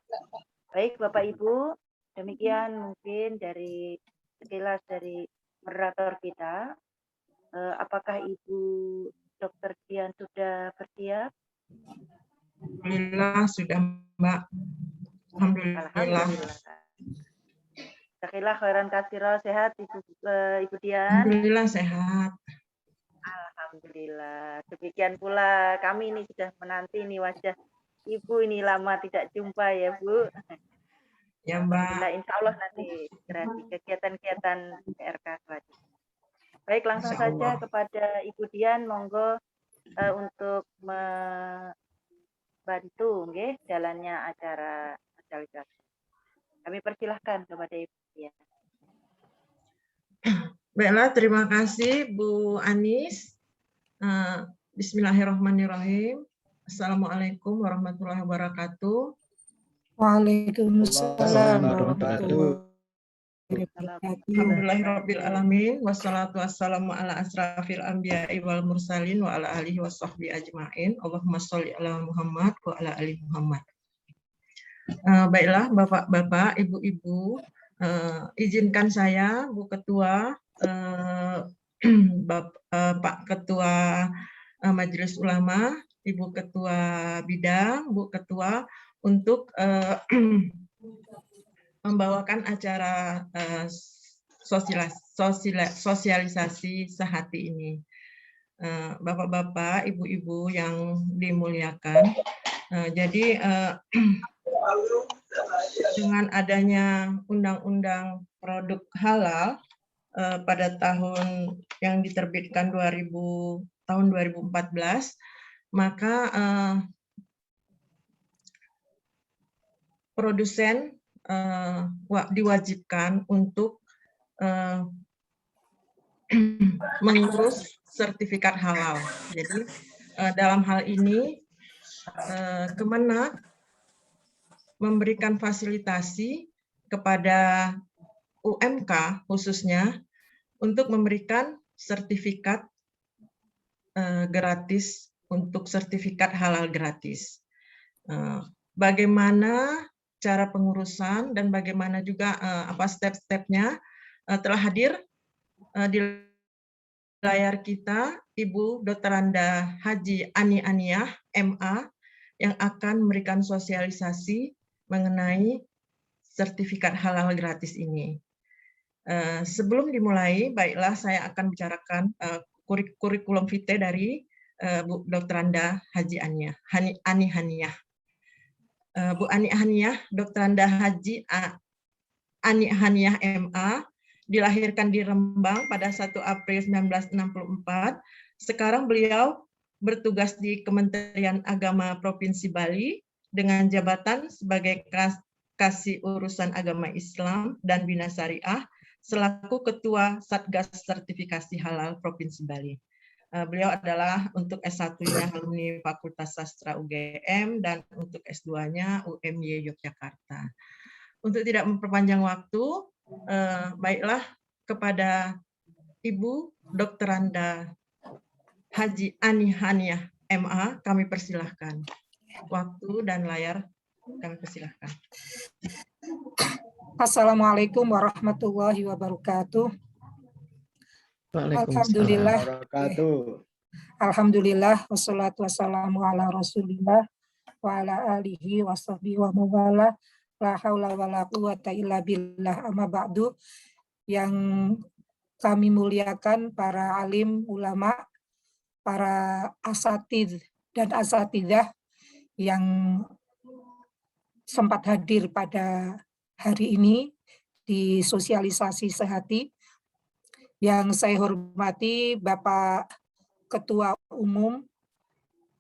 Baik Bapak Ibu, demikian mungkin dari sekilas dari moderator kita. Apakah Ibu Dr. Dian sudah bersiap? Alhamdulillah sudah, Mbak. Alhamdulillah. Jazakallah khairan katsira. Sehat Ibu Dian? Alhamdulillah sehat. Alhamdulillah. Demikian pula kami ini sudah menanti nih wajah Ibu ini, lama tidak jumpa ya Bu. Ya Mbak. Alhamdulillah, insya Allah nanti segera di kegiatan-kegiatan PRK selanjutnya. Baik, langsung saja kepada Ibu Dian, monggo untuk membantu jalannya acara sosialisasi. Kami persilahkan kepada Ibu Dian. Baiklah, terima kasih Bu Anis. Bismillahirrahmanirrahim. Assalamualaikum warahmatullahi wabarakatuh. Waalaikumsalam warahmatullahi wabarakatuh. Alhamdulillahirabbil alamin, wassalatu wassalamu ala asrafil anbiya'i wal mursalin wa ala alihi washabbihi ajmain. Allahumma sholli ala Muhammad wa ala ali Muhammad. Baiklah Bapak-bapak, Ibu-ibu, izinkan saya Bu Ketua, Pak Ketua Majelis Ulama, Ibu Ketua Bidang, Bu Ketua, untuk membawakan acara sosialisasi sehati ini. Bapak-bapak, Ibu-ibu yang dimuliakan, jadi dengan adanya Undang-Undang Produk Halal pada tahun yang diterbitkan tahun 2014, maka produsen diwajibkan untuk mengurus sertifikat halal. Jadi dalam hal ini Kemenak memberikan fasilitasi kepada UMK khususnya untuk memberikan sertifikat gratis untuk sertifikat halal gratis. Bagaimana cara pengurusan dan bagaimana juga apa step-stepnya telah hadir di layar kita Ibu Dr. Anda Haji Ani Aniyah, MA, yang akan memberikan sosialisasi mengenai sertifikat halal gratis ini. Sebelum dimulai, baiklah saya akan bicarakan kurikulum vitae dari Bu Dr. Anda Haji Ani Haniyah. Bu Ani Haniyah, Dr. Anda Haji Ani Haniyah MA, dilahirkan di Rembang pada 1 April 1964. Sekarang beliau bertugas di Kementerian Agama Provinsi Bali dengan jabatan sebagai Kasih Urusan Agama Islam dan Bina Syariah selaku Ketua Satgas Sertifikasi Halal Provinsi Bali. Beliau adalah untuk S1-nya alumni Fakultas Sastra UGM dan untuk S2-nya UMY Yogyakarta. Untuk tidak memperpanjang waktu, baiklah kepada Ibu Dr. Anda Haji Ani Haniyah MA, kami persilahkan. Waktu dan layar kami persilahkan. Assalamualaikum warahmatullahi wabarakatuh. Alhamdulillah. Alhamdulillah wassalatu wassalamu ala Rasulillah wa ala alihi wa sahbihi wa mawala. La haula wala quwata illa billah, amma ba'du. Yang kami muliakan para alim ulama, para asatidz dan asatidzah yang sempat hadir pada hari ini di sosialisasi sehati. Yang saya hormati Bapak Ketua Umum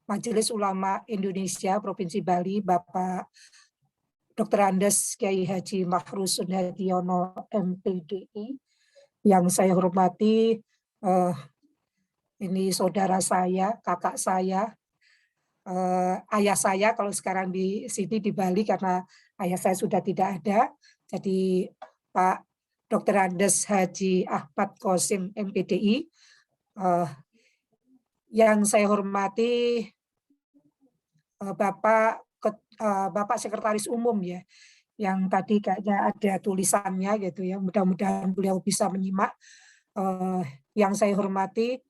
Majelis Ulama Indonesia Provinsi Bali, Bapak Dr. Andes Kiai Haji Mahrus Sunhadiono MPDI. Yang saya hormati ini saudara saya, kakak saya, ayah saya kalau sekarang di sini di Bali karena ayah saya sudah tidak ada. Jadi Pak Dr. Andes Haji Ahmad Qasim MPDI. Yang saya hormati Bapak Sekretaris Umum ya, yang tadi kayaknya ada tulisannya gitu ya, mudah-mudahan beliau bisa menyimak. Yang saya hormati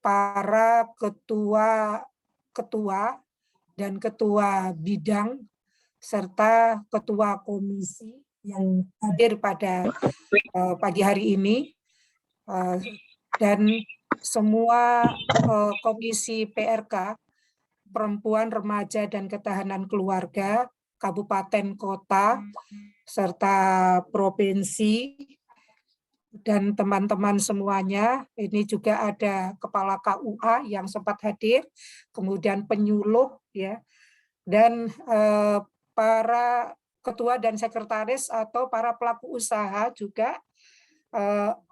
para ketua dan ketua bidang serta ketua komisi yang hadir pada pagi hari ini, dan semua komisi PRK, Perempuan, Remaja, dan Ketahanan Keluarga, kabupaten, kota, serta provinsi, dan teman-teman semuanya. Ini juga ada Kepala KUA yang sempat hadir, kemudian penyuluh, ya, dan para ketua dan sekretaris atau para pelaku usaha juga,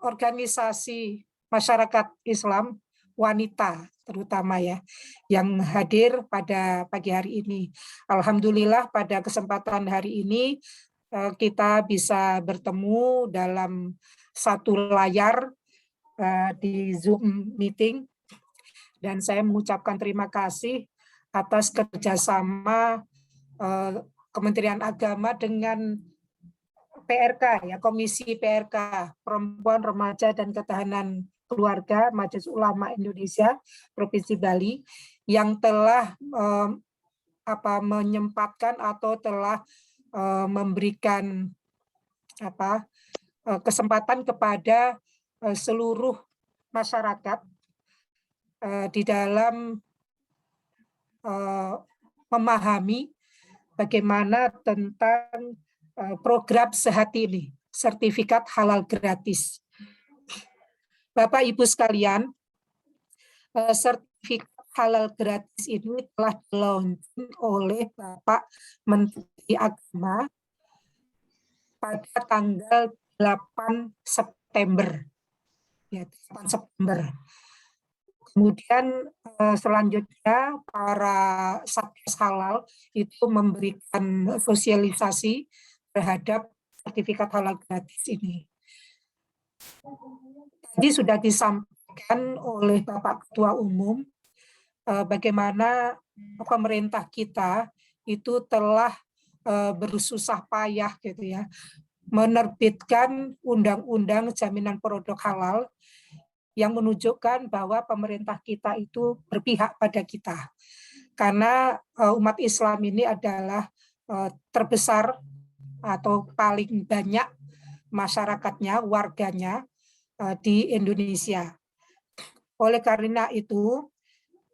organisasi masyarakat Islam wanita terutama ya, yang hadir pada pagi hari ini. Alhamdulillah pada kesempatan hari ini kita bisa bertemu dalam satu layar di Zoom meeting, dan saya mengucapkan terima kasih atas kerjasama Kementerian Agama dengan PRK ya, Komisi PRK Perempuan, Remaja, dan Ketahanan Keluarga Majelis Ulama Indonesia Provinsi Bali yang telah menyempatkan atau telah memberikan kesempatan kepada seluruh masyarakat di dalam memahami bagaimana tentang program sehati ini, sertifikat halal gratis. Bapak Ibu sekalian, sertifikat halal gratis ini telah dilaunching oleh Bapak Menteri Agama pada tanggal 8 September. Ya, 8 September. Kemudian selanjutnya para Satgas Halal itu memberikan sosialisasi terhadap sertifikat halal gratis ini. Tadi sudah disampaikan oleh Bapak Ketua Umum bagaimana pemerintah kita itu telah bersusah payah gitu ya menerbitkan undang-undang jaminan produk halal yang menunjukkan bahwa pemerintah kita itu berpihak pada kita. Karena umat Islam ini adalah terbesar atau paling banyak masyarakatnya, warganya di Indonesia. Oleh karena itu,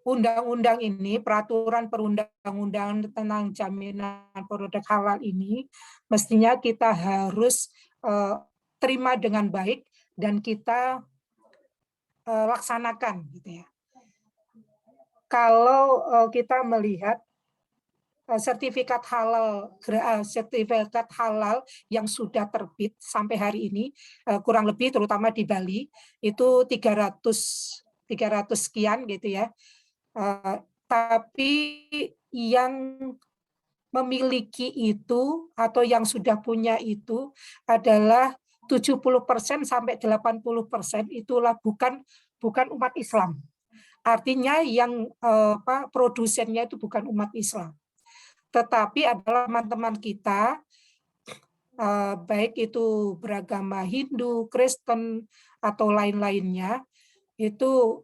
undang-undang ini, peraturan perundang-undangan tentang jaminan produk halal ini, mestinya kita harus terima dengan baik dan kita laksanakan gitu ya. Kalau kita melihat sertifikat halal yang sudah terbit sampai hari ini kurang lebih terutama di Bali itu 300 sekian gitu ya. Tapi yang memiliki itu atau yang sudah punya itu adalah 70% sampai 80% itulah bukan umat Islam. Artinya yang produsennya itu bukan umat Islam. Tetapi adalah teman-teman kita, baik itu beragama Hindu, Kristen, atau lain-lainnya, itu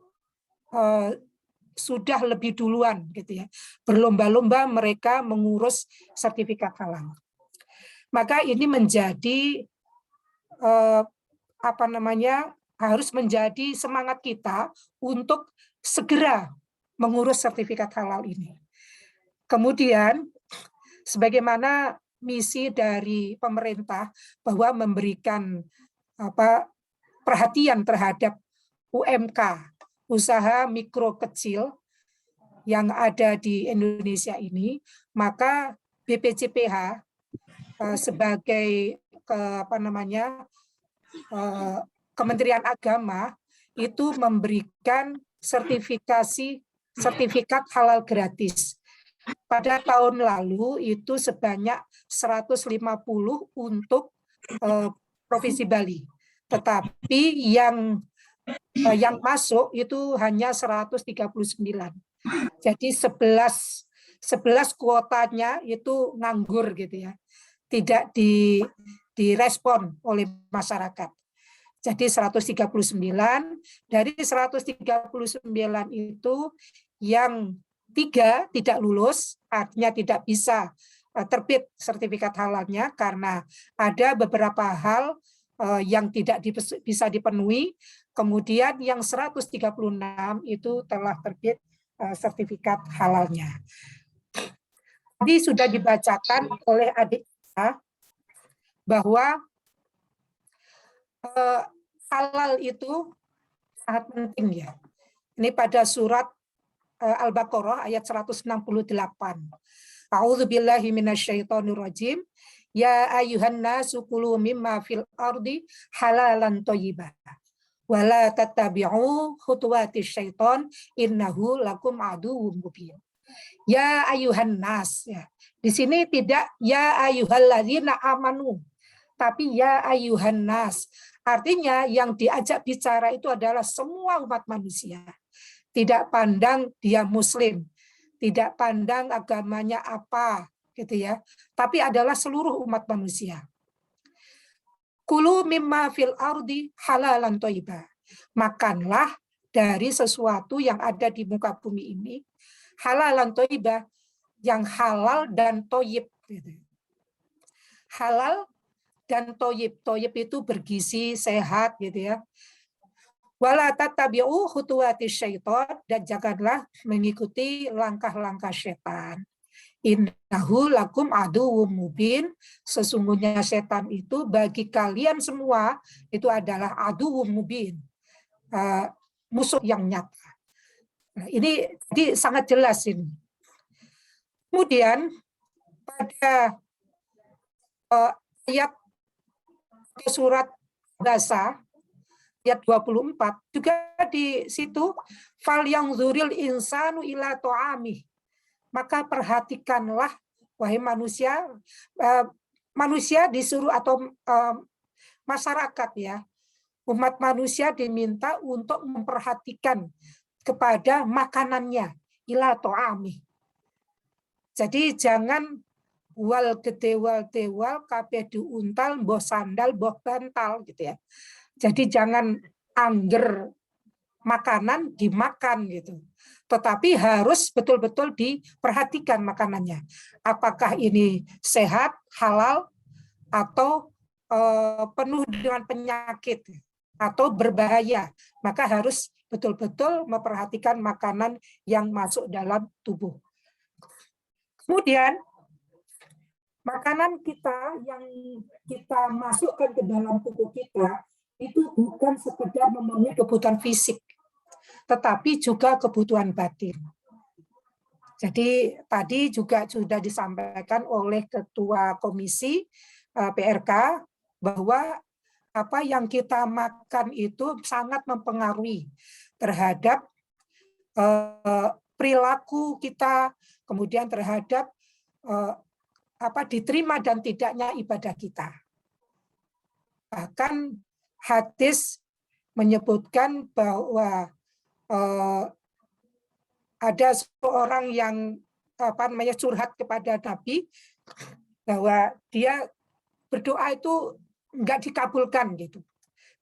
sudah lebih duluan gitu ya. Berlomba-lomba mereka mengurus sertifikat halal. Maka ini menjadi harus menjadi semangat kita untuk segera mengurus sertifikat halal ini. Kemudian, sebagaimana misi dari pemerintah bahwa memberikan perhatian terhadap UMK, usaha mikro kecil yang ada di Indonesia ini, maka BPJPH sebagai Kementerian Agama itu memberikan sertifikat halal gratis. Pada tahun lalu itu sebanyak 150 untuk Provinsi Bali. Tetapi yang masuk itu hanya 139. Jadi 11 kuotanya itu nganggur gitu ya. Tidak direspon oleh masyarakat. Jadi 139, dari 139 itu yang 3 tidak lulus, artinya tidak bisa terbit sertifikat halalnya karena ada beberapa hal yang tidak bisa dipenuhi. Kemudian yang 136 itu telah terbit sertifikat halalnya. Tadi sudah dibacakan oleh adik kita bahwa halal itu sangat penting ya. Ini pada surat Al-Baqarah ayat 168. A'udzubillahi minasyaitonirrajim. Ya ayyuhan nasu kulu mimma fil ardi halalan thayyibah. Wa la tattabi'u khutuwatis syaiton innahu lakum aduwwum mubin. Ya ayyuhan nas ya. Di sini tidak ya ayyuhalladzina amanu, tapi ya ayyuhan nas. Artinya yang diajak bicara itu adalah semua umat manusia. Tidak pandang dia muslim, tidak pandang agamanya apa, gitu ya. Tapi adalah seluruh umat manusia. Kulu mimma fil ardi halalan thayyibah. Makanlah dari sesuatu yang ada di muka bumi ini, halalan thayyibah, yang halal dan thayyib. Gitu. Halal dan thayyib. Thayyib itu bergizi, sehat, gitu ya. Wala tattabi'u khutuwatis syaiton, dan janganlah mengikuti langkah-langkah setan. Innahu lakum aduwwum mubin, sesungguhnya setan itu bagi kalian semua itu adalah aduwwum mubin, musuh yang nyata. Nah, ini jadi sangat jelas ini. Kemudian pada ayat surat Basa ayat 24 juga di situ fal yang zuril insanu ila to'amih, maka perhatikanlah wahai manusia, manusia disuruh atau masyarakat ya, umat manusia diminta untuk memperhatikan kepada makanannya ila to'amih. Jadi jangan wal gedewal dewal kabeh diuntal mbah sandal mbah bantal gitu ya. Jadi jangan angger makanan dimakan gitu. Tetapi harus betul-betul diperhatikan makanannya. Apakah ini sehat, halal, atau penuh dengan penyakit atau berbahaya. Maka harus betul-betul memperhatikan makanan yang masuk dalam tubuh. Kemudian makanan kita yang kita masukkan ke dalam tubuh kita itu bukan sekedar memenuhi kebutuhan fisik, tetapi juga kebutuhan batin. Jadi tadi juga sudah disampaikan oleh Ketua Komisi PRK bahwa apa yang kita makan itu sangat mempengaruhi terhadap perilaku kita, kemudian terhadap diterima dan tidaknya ibadah kita. Bahkan hadis menyebutkan bahwa ada seorang yang curhat kepada Nabi bahwa dia berdoa itu enggak dikabulkan gitu.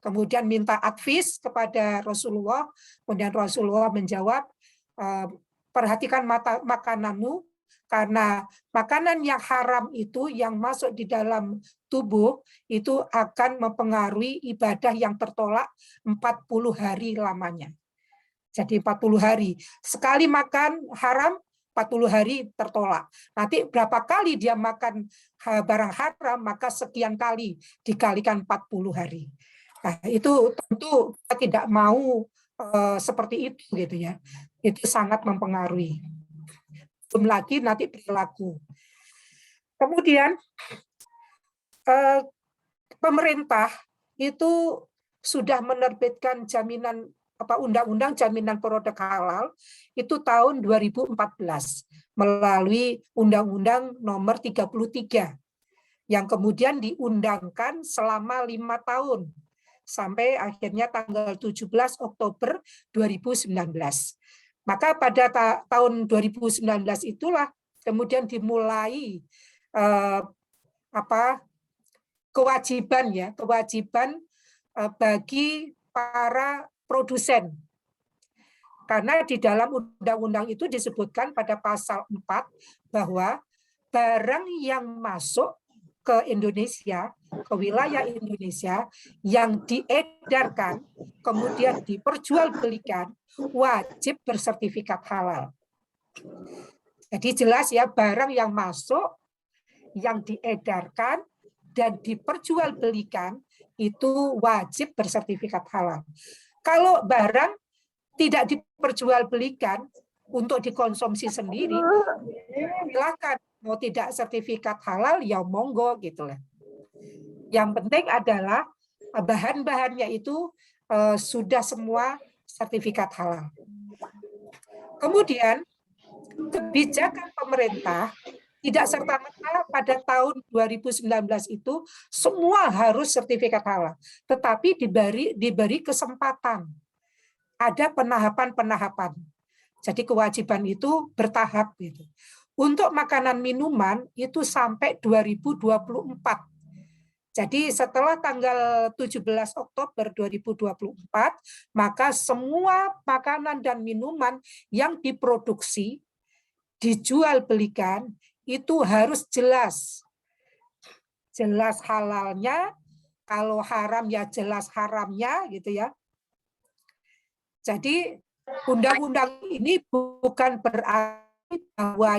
Kemudian minta advice kepada Rasulullah, kemudian Rasulullah menjawab, perhatikan makananmu, karena makanan yang haram itu yang masuk di dalam tubuh itu akan mempengaruhi ibadah yang tertolak 40 hari lamanya. Jadi 40 hari. Sekali makan haram, 40 hari tertolak. Nanti berapa kali dia makan barang haram, maka sekian kali dikalikan 40 hari. Nah, itu tentu kita tidak mau seperti itu gitu ya. Itu sangat mempengaruhi. Belum lagi nanti perilaku. Kemudian pemerintah itu sudah menerbitkan jaminan undang-undang jaminan produk halal itu tahun 2014 melalui Undang-Undang Nomor 33 yang kemudian diundangkan selama 5 tahun sampai akhirnya tanggal 17 Oktober 2019. Maka pada tahun 2019 itulah kemudian dimulai kewajiban bagi para produsen. Karena di dalam undang-undang itu disebutkan pada pasal 4 bahwa barang yang masuk ke Indonesia, ke wilayah Indonesia, yang diedarkan, kemudian diperjualbelikan, wajib bersertifikat halal. Jadi jelas ya, barang yang masuk, yang diedarkan, dan diperjualbelikan, itu wajib bersertifikat halal. Kalau barang tidak diperjualbelikan untuk dikonsumsi sendiri, silakan. Mau tidak sertifikat halal, ya monggo gitulah. Yang penting adalah bahan-bahannya itu sudah semua sertifikat halal. Kemudian kebijakan pemerintah tidak serta-merta pada tahun 2019 itu semua harus sertifikat halal, tetapi diberi kesempatan. Ada penahapan-penahapan. Jadi kewajiban itu bertahap gitu. Untuk makanan minuman itu sampai 2024. Jadi setelah tanggal 17 Oktober 2024, maka semua makanan dan minuman yang diproduksi, dijual belikan, itu harus jelas. Jelas halalnya, kalau haram ya jelas haramnya gitu ya. Jadi undang-undang ini bukan berarti bahwa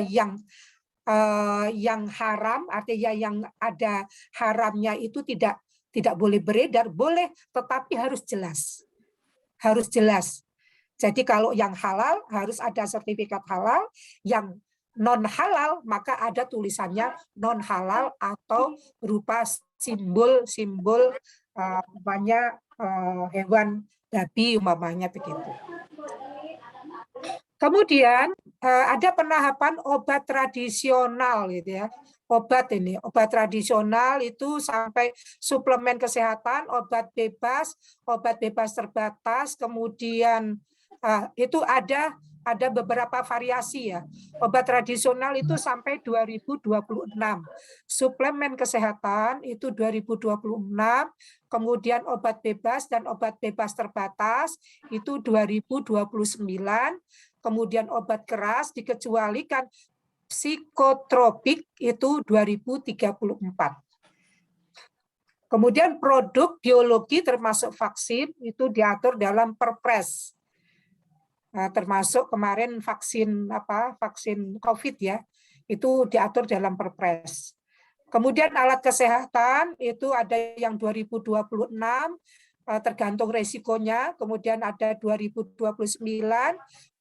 yang haram, artinya yang ada haramnya itu tidak boleh beredar, boleh, tetapi harus jelas. Harus jelas. Jadi kalau yang halal harus ada sertifikat halal, yang non halal, maka ada tulisannya non halal atau berupa simbol-simbol hewan babi umpamanya begitu. Kemudian ada penahapan obat tradisional gitu ya. Obat tradisional itu sampai suplemen kesehatan, obat bebas terbatas, kemudian itu ada beberapa variasi ya. Obat tradisional itu sampai 2026. Suplemen kesehatan itu 2026, kemudian obat bebas dan obat bebas terbatas itu 2029, kemudian obat keras dikecualikan psikotropik itu 2034. Kemudian produk biologi termasuk vaksin itu diatur dalam Perpres. Termasuk kemarin vaksin COVID ya, itu diatur dalam Perpres. Kemudian alat kesehatan itu ada yang 2026 tergantung resikonya, kemudian ada 2029,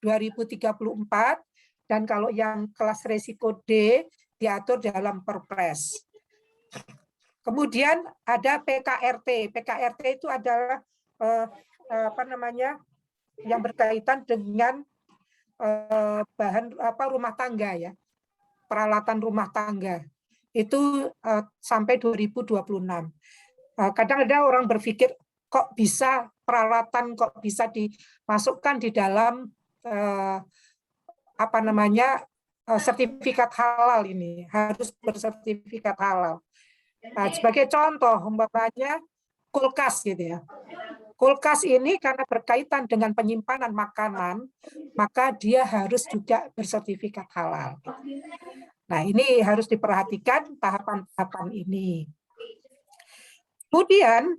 2034, dan kalau yang kelas resiko D diatur dalam Perpres. Kemudian ada PKRT. PKRT itu adalah yang berkaitan dengan bahan rumah tangga ya, peralatan rumah tangga. Itu sampai 2026. Kadang ada orang berpikir kok bisa peralatan kok bisa dimasukkan di dalam sertifikat halal ini, harus bersertifikat halal. Nah, sebagai contoh umpamanya kulkas gitu ya. Kulkas ini karena berkaitan dengan penyimpanan makanan, maka dia harus juga bersertifikat halal. Nah, ini harus diperhatikan tahapan-tahapan ini. Kemudian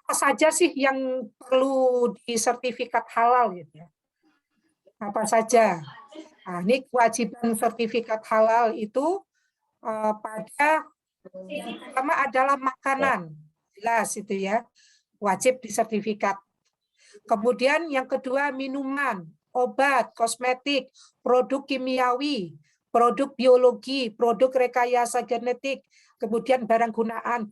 apa saja sih yang perlu disertifikat halal gitu ya? Apa saja? Nah, ini kewajiban sertifikat halal itu yang pertama adalah makanan, jelas itu ya, wajib disertifikat. Kemudian yang kedua minuman, obat, kosmetik, produk kimiawi, produk biologi, produk rekayasa genetik, kemudian barang gunaan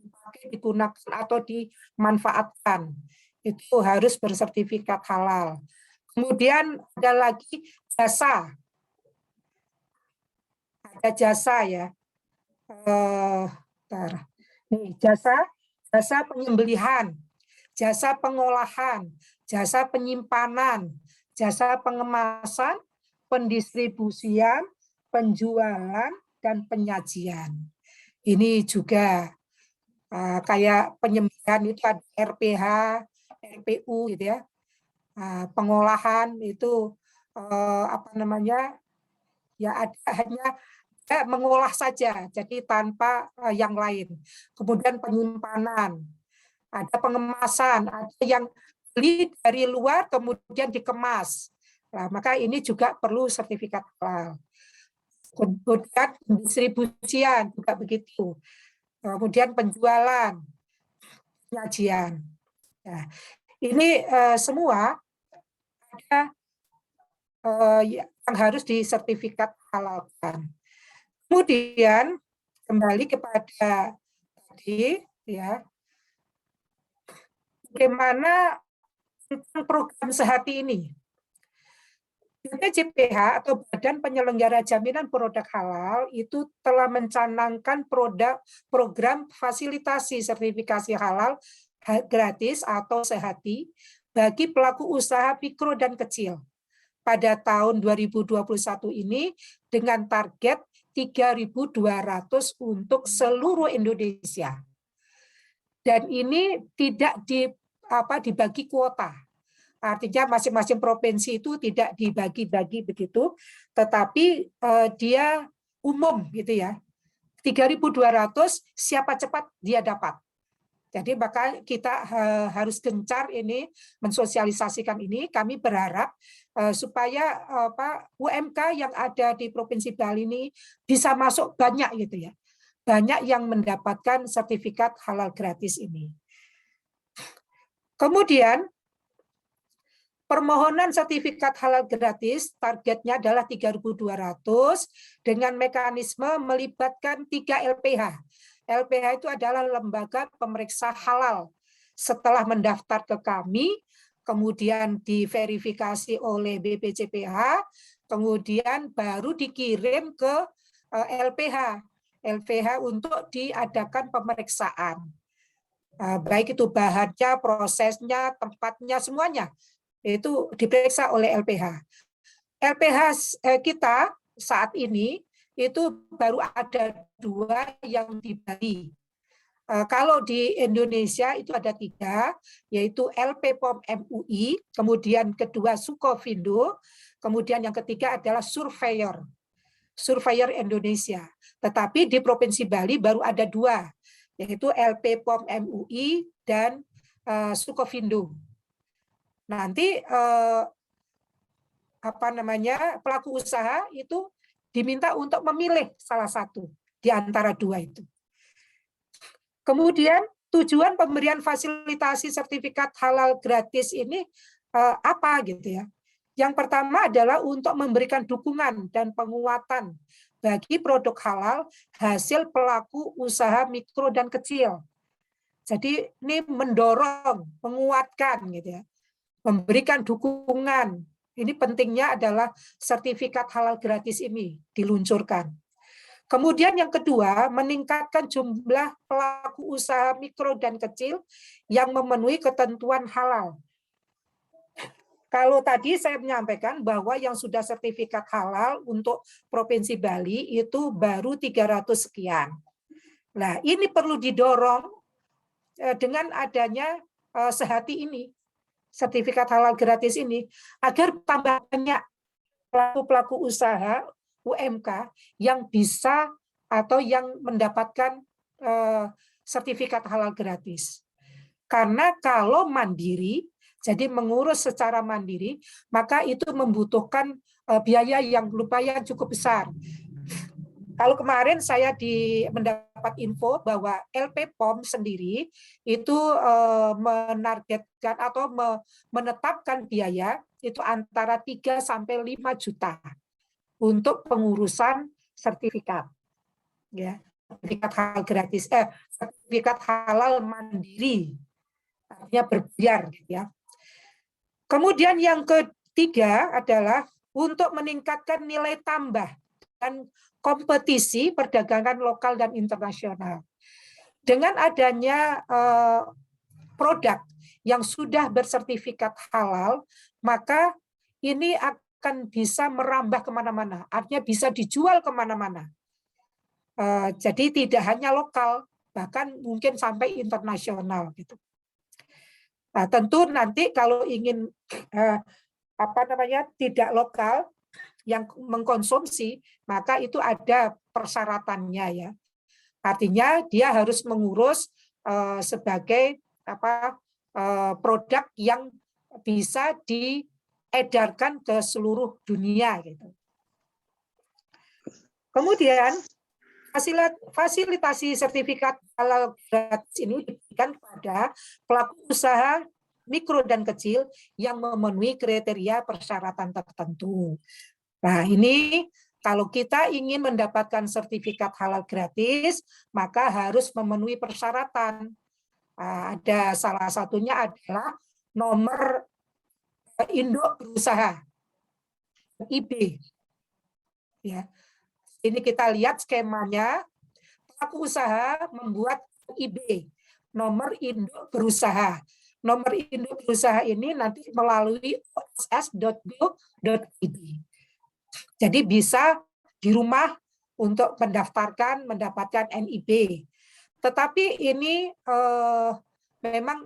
digunakan atau dimanfaatkan, itu harus bersertifikat halal. Kemudian ada lagi jasa, ada jasa ya, jasa penyembelihan, jasa pengolahan, jasa penyimpanan, jasa pengemasan, pendistribusian, penjualan, dan penyajian. Ini juga kayak penyembelihan itu ada RPH, RPU gitu ya. Pengolahan itu ya ada hanya mengolah saja, jadi tanpa yang lain. Kemudian penyimpanan, ada pengemasan, ada yang beli dari luar kemudian dikemas. Nah, maka ini juga perlu sertifikat halal. Kemudian pendistribusian juga begitu. Kemudian penjualan, penyajian. Nah, ini semua ada yang harus disertifikat halalkan. Kemudian kembali kepada tadi ya, bagaimana tentang program sehati ini. BPJPH atau Badan Penyelenggara Jaminan Produk Halal itu telah mencanangkan program fasilitasi sertifikasi halal gratis atau sehati bagi pelaku usaha mikro dan kecil pada tahun 2021 ini dengan target 3.200 untuk seluruh Indonesia. Dan ini tidak dibagi kuota. Artinya masing-masing provinsi itu tidak dibagi-bagi begitu, tetapi dia umum gitu ya. 3.200 siapa cepat dia dapat. Jadi maka kita harus gencar ini mensosialisasikan ini. Kami berharap supaya UMK yang ada di Provinsi Bali ini bisa masuk banyak gitu ya. Banyak yang mendapatkan sertifikat halal gratis ini. Kemudian Permohonan sertifikat halal gratis targetnya adalah 3.200 dengan mekanisme melibatkan 3 LPH. LPH itu adalah lembaga pemeriksa halal. Setelah mendaftar ke kami, kemudian diverifikasi oleh BPCPH, kemudian baru dikirim ke LPH untuk diadakan pemeriksaan. Baik itu bahannya, prosesnya, tempatnya, semuanya itu diperiksa oleh LPH. LPH kita saat ini itu baru ada 2 yang di Bali. Kalau di Indonesia itu ada 3, yaitu LP POM MUI, kemudian kedua Sukovindo, kemudian yang ketiga adalah Surveyor Indonesia. Tetapi di Provinsi Bali baru ada 2, yaitu LP POM MUI dan Sukovindo. Nanti pelaku usaha itu diminta untuk memilih salah satu di antara 2 itu. Kemudian tujuan pemberian fasilitasi sertifikat halal gratis ini apa gitu ya? Yang pertama adalah untuk memberikan dukungan dan penguatan bagi produk halal hasil pelaku usaha mikro dan kecil. Jadi ini mendorong, menguatkan gitu ya. Memberikan dukungan. Ini pentingnya adalah sertifikat halal gratis ini diluncurkan. Kemudian yang kedua, meningkatkan jumlah pelaku usaha mikro dan kecil yang memenuhi ketentuan halal. Kalau tadi saya menyampaikan bahwa yang sudah sertifikat halal untuk Provinsi Bali itu baru 300 sekian. Nah, ini perlu didorong dengan adanya sehati ini, sertifikat halal gratis ini, agar tambah banyak pelaku-pelaku usaha UMK yang bisa atau yang mendapatkan sertifikat halal gratis. Karena kalau mandiri, jadi mengurus secara mandiri, maka itu membutuhkan biaya yang lumayan cukup besar. Kalau kemarin saya mendapat info bahwa LP POM sendiri itu menargetkan atau menetapkan biaya itu antara 3 sampai 5 juta untuk pengurusan sertifikat. Ya, sertifikat halal gratis, sertifikat halal mandiri, artinya berbayar gitu ya. Kemudian yang ketiga adalah untuk meningkatkan nilai tambah dan kompetisi perdagangan lokal dan internasional. Dengan adanya produk yang sudah bersertifikat halal, maka ini akan bisa merambah kemana-mana, artinya bisa dijual kemana-mana. Jadi tidak hanya lokal, bahkan mungkin sampai internasional gitu. Nah, tentu nanti kalau ingin tidak lokal yang mengkonsumsi, maka itu ada persyaratannya ya. Artinya dia harus mengurus sebagai produk yang bisa diedarkan ke seluruh dunia gitu. Kemudian fasilitasi sertifikat halal gratis ini diberikan kepada pelaku usaha mikro dan kecil yang memenuhi kriteria persyaratan tertentu. Nah, ini kalau kita ingin mendapatkan sertifikat halal gratis, maka harus memenuhi persyaratan. Ada salah satunya adalah nomor induk berusaha, IB. Ya. Ini kita lihat skemanya, pelaku usaha membuat IB, nomor induk berusaha. Nomor induk berusaha ini nanti melalui oss.go.id. Jadi bisa di rumah untuk mendapatkan NIB. Tetapi ini memang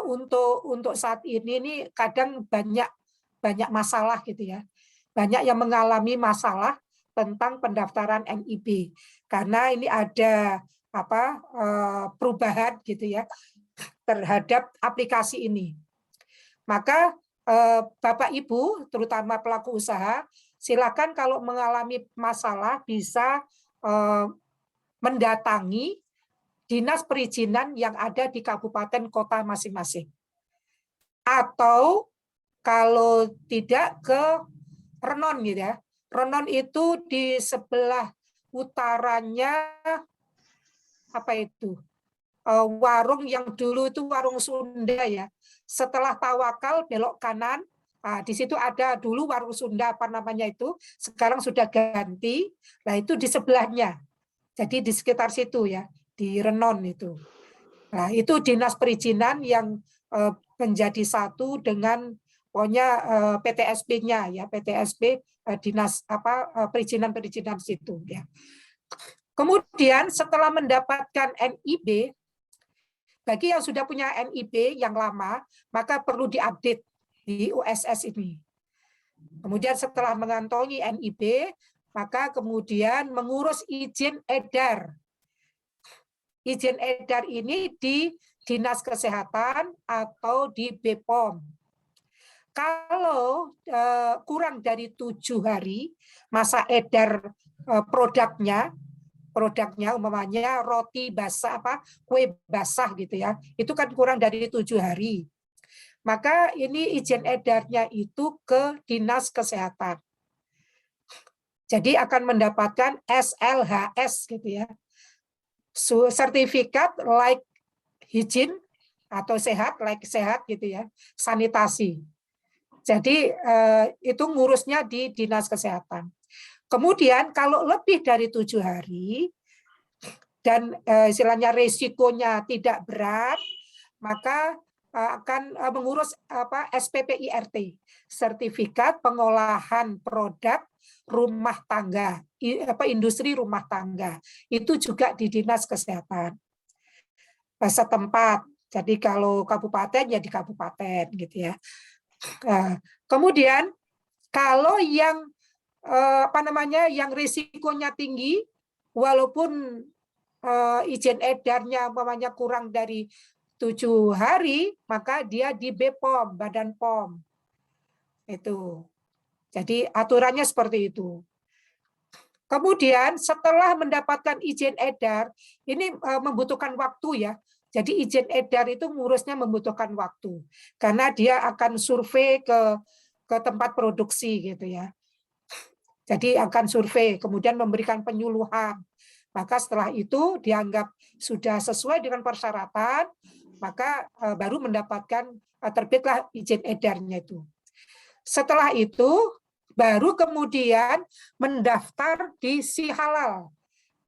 untuk saat ini kadang banyak masalah gitu ya. Banyak yang mengalami masalah tentang pendaftaran NIB karena ini ada perubahan gitu ya terhadap aplikasi ini. Maka Bapak Ibu, terutama pelaku usaha, silakan kalau mengalami masalah bisa mendatangi dinas perizinan yang ada di kabupaten kota masing-masing. Atau kalau tidak ke Renon gitu ya. Renon itu di sebelah utaranya apa itu? Warung yang dulu itu warung Sunda ya. Setelah Tawakal belok kanan, di situ ada dulu warung Sunda apa namanya itu, sekarang sudah ganti. Nah itu di sebelahnya. Jadi di sekitar situ ya, di Renon itu. Nah itu dinas perizinan yang menjadi satu dengan pokoknya PTSB-nya ya, PTSB dinas perizinan situ ya. Kemudian setelah mendapatkan NIB, bagi yang sudah punya NIB yang lama, maka perlu diupdate di USS ini. Kemudian setelah mengantongi NIB, maka kemudian mengurus izin edar. Izin edar ini di Dinas Kesehatan atau di BPOM. Kalau kurang dari 7 hari masa edar produknya umpamanya roti basah kue basah gitu ya, itu kan kurang dari 7 hari, maka ini izin edarnya itu ke Dinas Kesehatan. Jadi akan mendapatkan SLHS gitu ya, sertifikat like hygiene atau sehat, like sehat gitu ya, sanitasi. Jadi itu ngurusnya di Dinas Kesehatan. Kemudian kalau lebih dari 7 hari dan istilahnya resikonya tidak berat, maka akan mengurus SPPIRT, sertifikat pengolahan produk rumah tangga, industri rumah tangga. Itu juga di Dinas Kesehatan setempat. Jadi kalau kabupaten ya di kabupaten gitu ya. Kemudian kalau yang yang risikonya tinggi, walaupun izin edarnya umpamanya kurang dari 7 hari, maka dia di BPOM, Badan POM. Itu. Jadi aturannya seperti itu. Kemudian setelah mendapatkan izin edar, ini membutuhkan waktu ya. Jadi izin edar itu ngurusnya membutuhkan waktu. Karena dia akan survei ke tempat produksi gitu ya. Jadi akan survei, kemudian memberikan penyuluhan. Maka setelah itu dianggap sudah sesuai dengan persyaratan, maka baru mendapatkan terbitlah izin edarnya itu. Setelah itu baru kemudian mendaftar di SiHalal,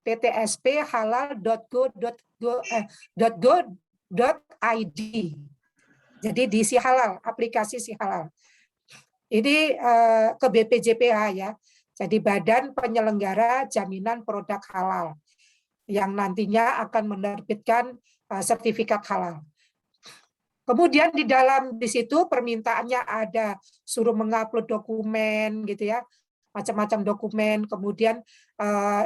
ptsp.halal.go.id. Jadi di SiHalal, aplikasi SiHalal. Ini ke BPJPH ya. Jadi Badan Penyelenggara Jaminan Produk Halal yang nantinya akan menerbitkan sertifikat halal. Kemudian di situ permintaannya ada suruh mengupload dokumen gitu ya, macam-macam dokumen. Kemudian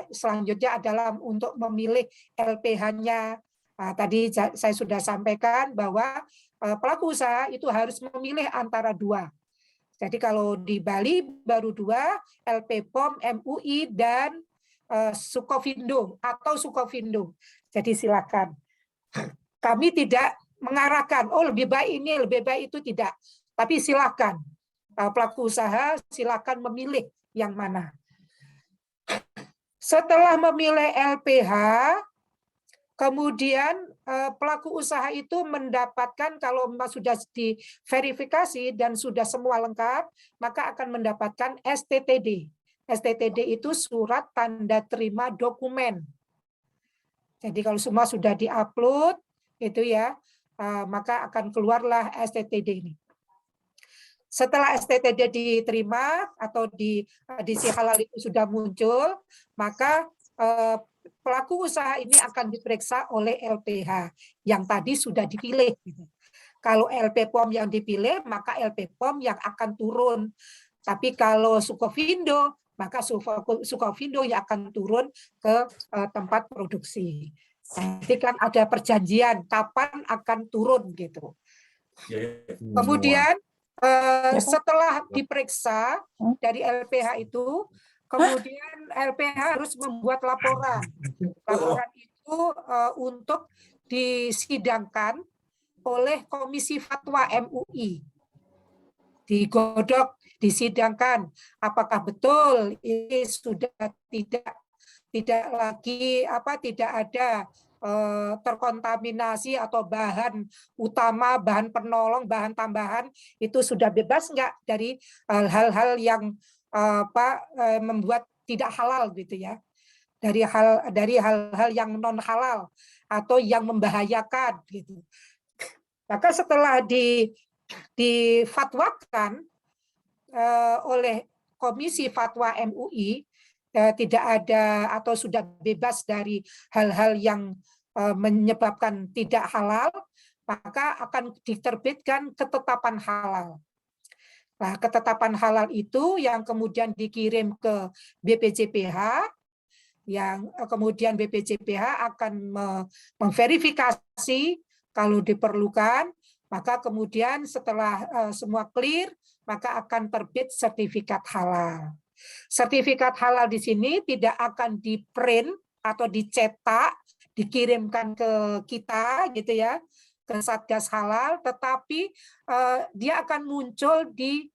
selanjutnya adalah untuk memilih LPH-nya. Tadi saya sudah sampaikan bahwa pelaku usaha itu harus memilih antara 2. Jadi kalau di Bali baru 2, LP POM, MUI, dan Sukovindo atau Sukovindo. Jadi silakan. Kami tidak mengarahkan, oh lebih baik ini, lebih baik itu, tidak. Tapi silakan. Pelaku usaha silakan memilih yang mana. Setelah memilih LPH, kemudian pelaku usaha itu mendapatkan, kalau sudah diverifikasi dan sudah semua lengkap, maka akan mendapatkan STTD. STTD itu surat tanda terima dokumen. Jadi kalau semua sudah diupload, itu ya, maka akan keluarlah STTD ini. Setelah STTD diterima atau di SiHalal itu sudah muncul, maka pelaku usaha ini akan diperiksa oleh LPH yang tadi sudah dipilih. Kalau LP POM yang dipilih, maka LP POM yang akan turun. Tapi kalau Sukovindo, maka Sukovindo yang akan turun ke tempat produksi. Nanti kan ada perjanjian kapan akan turun gitu. Kemudian setelah diperiksa dari LPH itu, kemudian LPH harus membuat laporan. Laporan itu untuk disidangkan oleh Komisi Fatwa MUI. digodok, disidangkan apakah betul ini sudah tidak lagi tidak ada terkontaminasi atau bahan utama, bahan penolong, bahan tambahan itu sudah bebas enggak dari hal-hal yang membuat tidak halal gitu ya. Dari hal-hal yang non halal atau yang membahayakan gitu. Maka setelah difatwakan oleh Komisi Fatwa MUI tidak ada atau sudah bebas dari hal-hal yang menyebabkan tidak halal, maka akan diterbitkan ketetapan halal. Nah, ketetapan halal itu yang kemudian dikirim ke BPJPH, yang kemudian BPJPH akan memverifikasi kalau diperlukan, maka kemudian setelah semua clear, maka akan terbit sertifikat halal. Sertifikat halal di sini tidak akan di-print atau dicetak, dikirimkan ke kita gitu ya, ke Satgas Halal, tetapi dia akan muncul di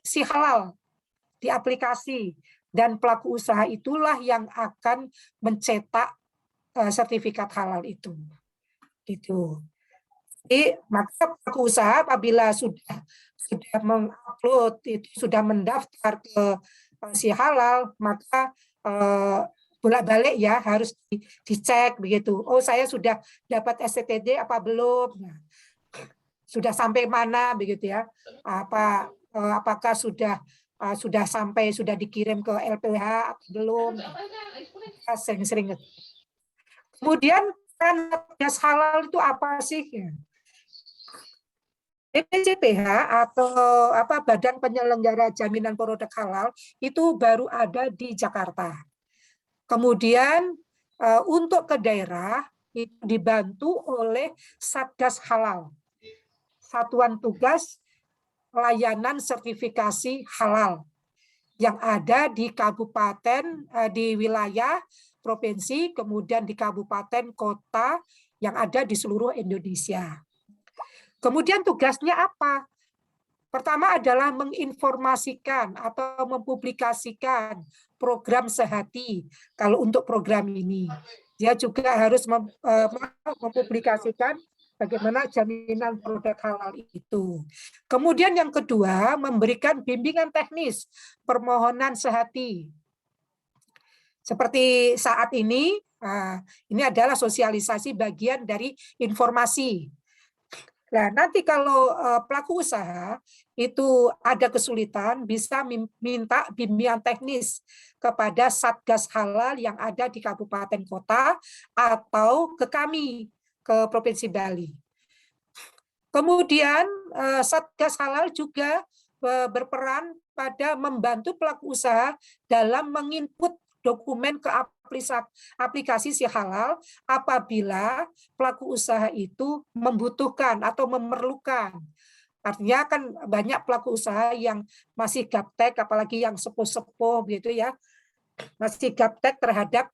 si halal, di aplikasi, dan pelaku usaha itulah yang akan mencetak sertifikat halal itu. Gitu. Jadi maka pelaku usaha apabila sudah mengupload, itu sudah mendaftar ke si halal, maka bolak-balik ya harus dicek begitu. Oh, saya sudah dapat STTD apa belum? Nah, sudah sampai mana begitu ya? Apakah sudah sampai, sudah dikirim ke LPH atau belum? Sering-sering. Kemudian Satgas Halal itu apa sih? BPJPH atau Badan Penyelenggara Jaminan Produk Halal itu baru ada di Jakarta. Kemudian untuk ke daerah itu dibantu oleh Satgas Halal, Satuan Tugas Layanan Sertifikasi Halal yang ada di kabupaten, di wilayah provinsi, kemudian di kabupaten kota yang ada di seluruh Indonesia. Kemudian tugasnya apa? Pertama adalah menginformasikan atau mempublikasikan program sehati. Kalau untuk program ini, dia juga harus mempublikasikan bagaimana jaminan produk halal itu. Kemudian yang kedua, memberikan bimbingan teknis permohonan sehati. Seperti saat ini adalah sosialisasi bagian dari informasi. Nah, nanti kalau pelaku usaha itu ada kesulitan, bisa minta bimbingan teknis kepada Satgas Halal yang ada di kabupaten kota atau ke kami, ke Provinsi Bali. Kemudian Satgas Halal juga berperan pada membantu pelaku usaha dalam menginput dokumen ke aplikasi si halal apabila pelaku usaha itu membutuhkan atau memerlukan. Artinya kan banyak pelaku usaha yang masih gaptek, apalagi yang sepuh-sepuh gitu ya, masih gaptek terhadap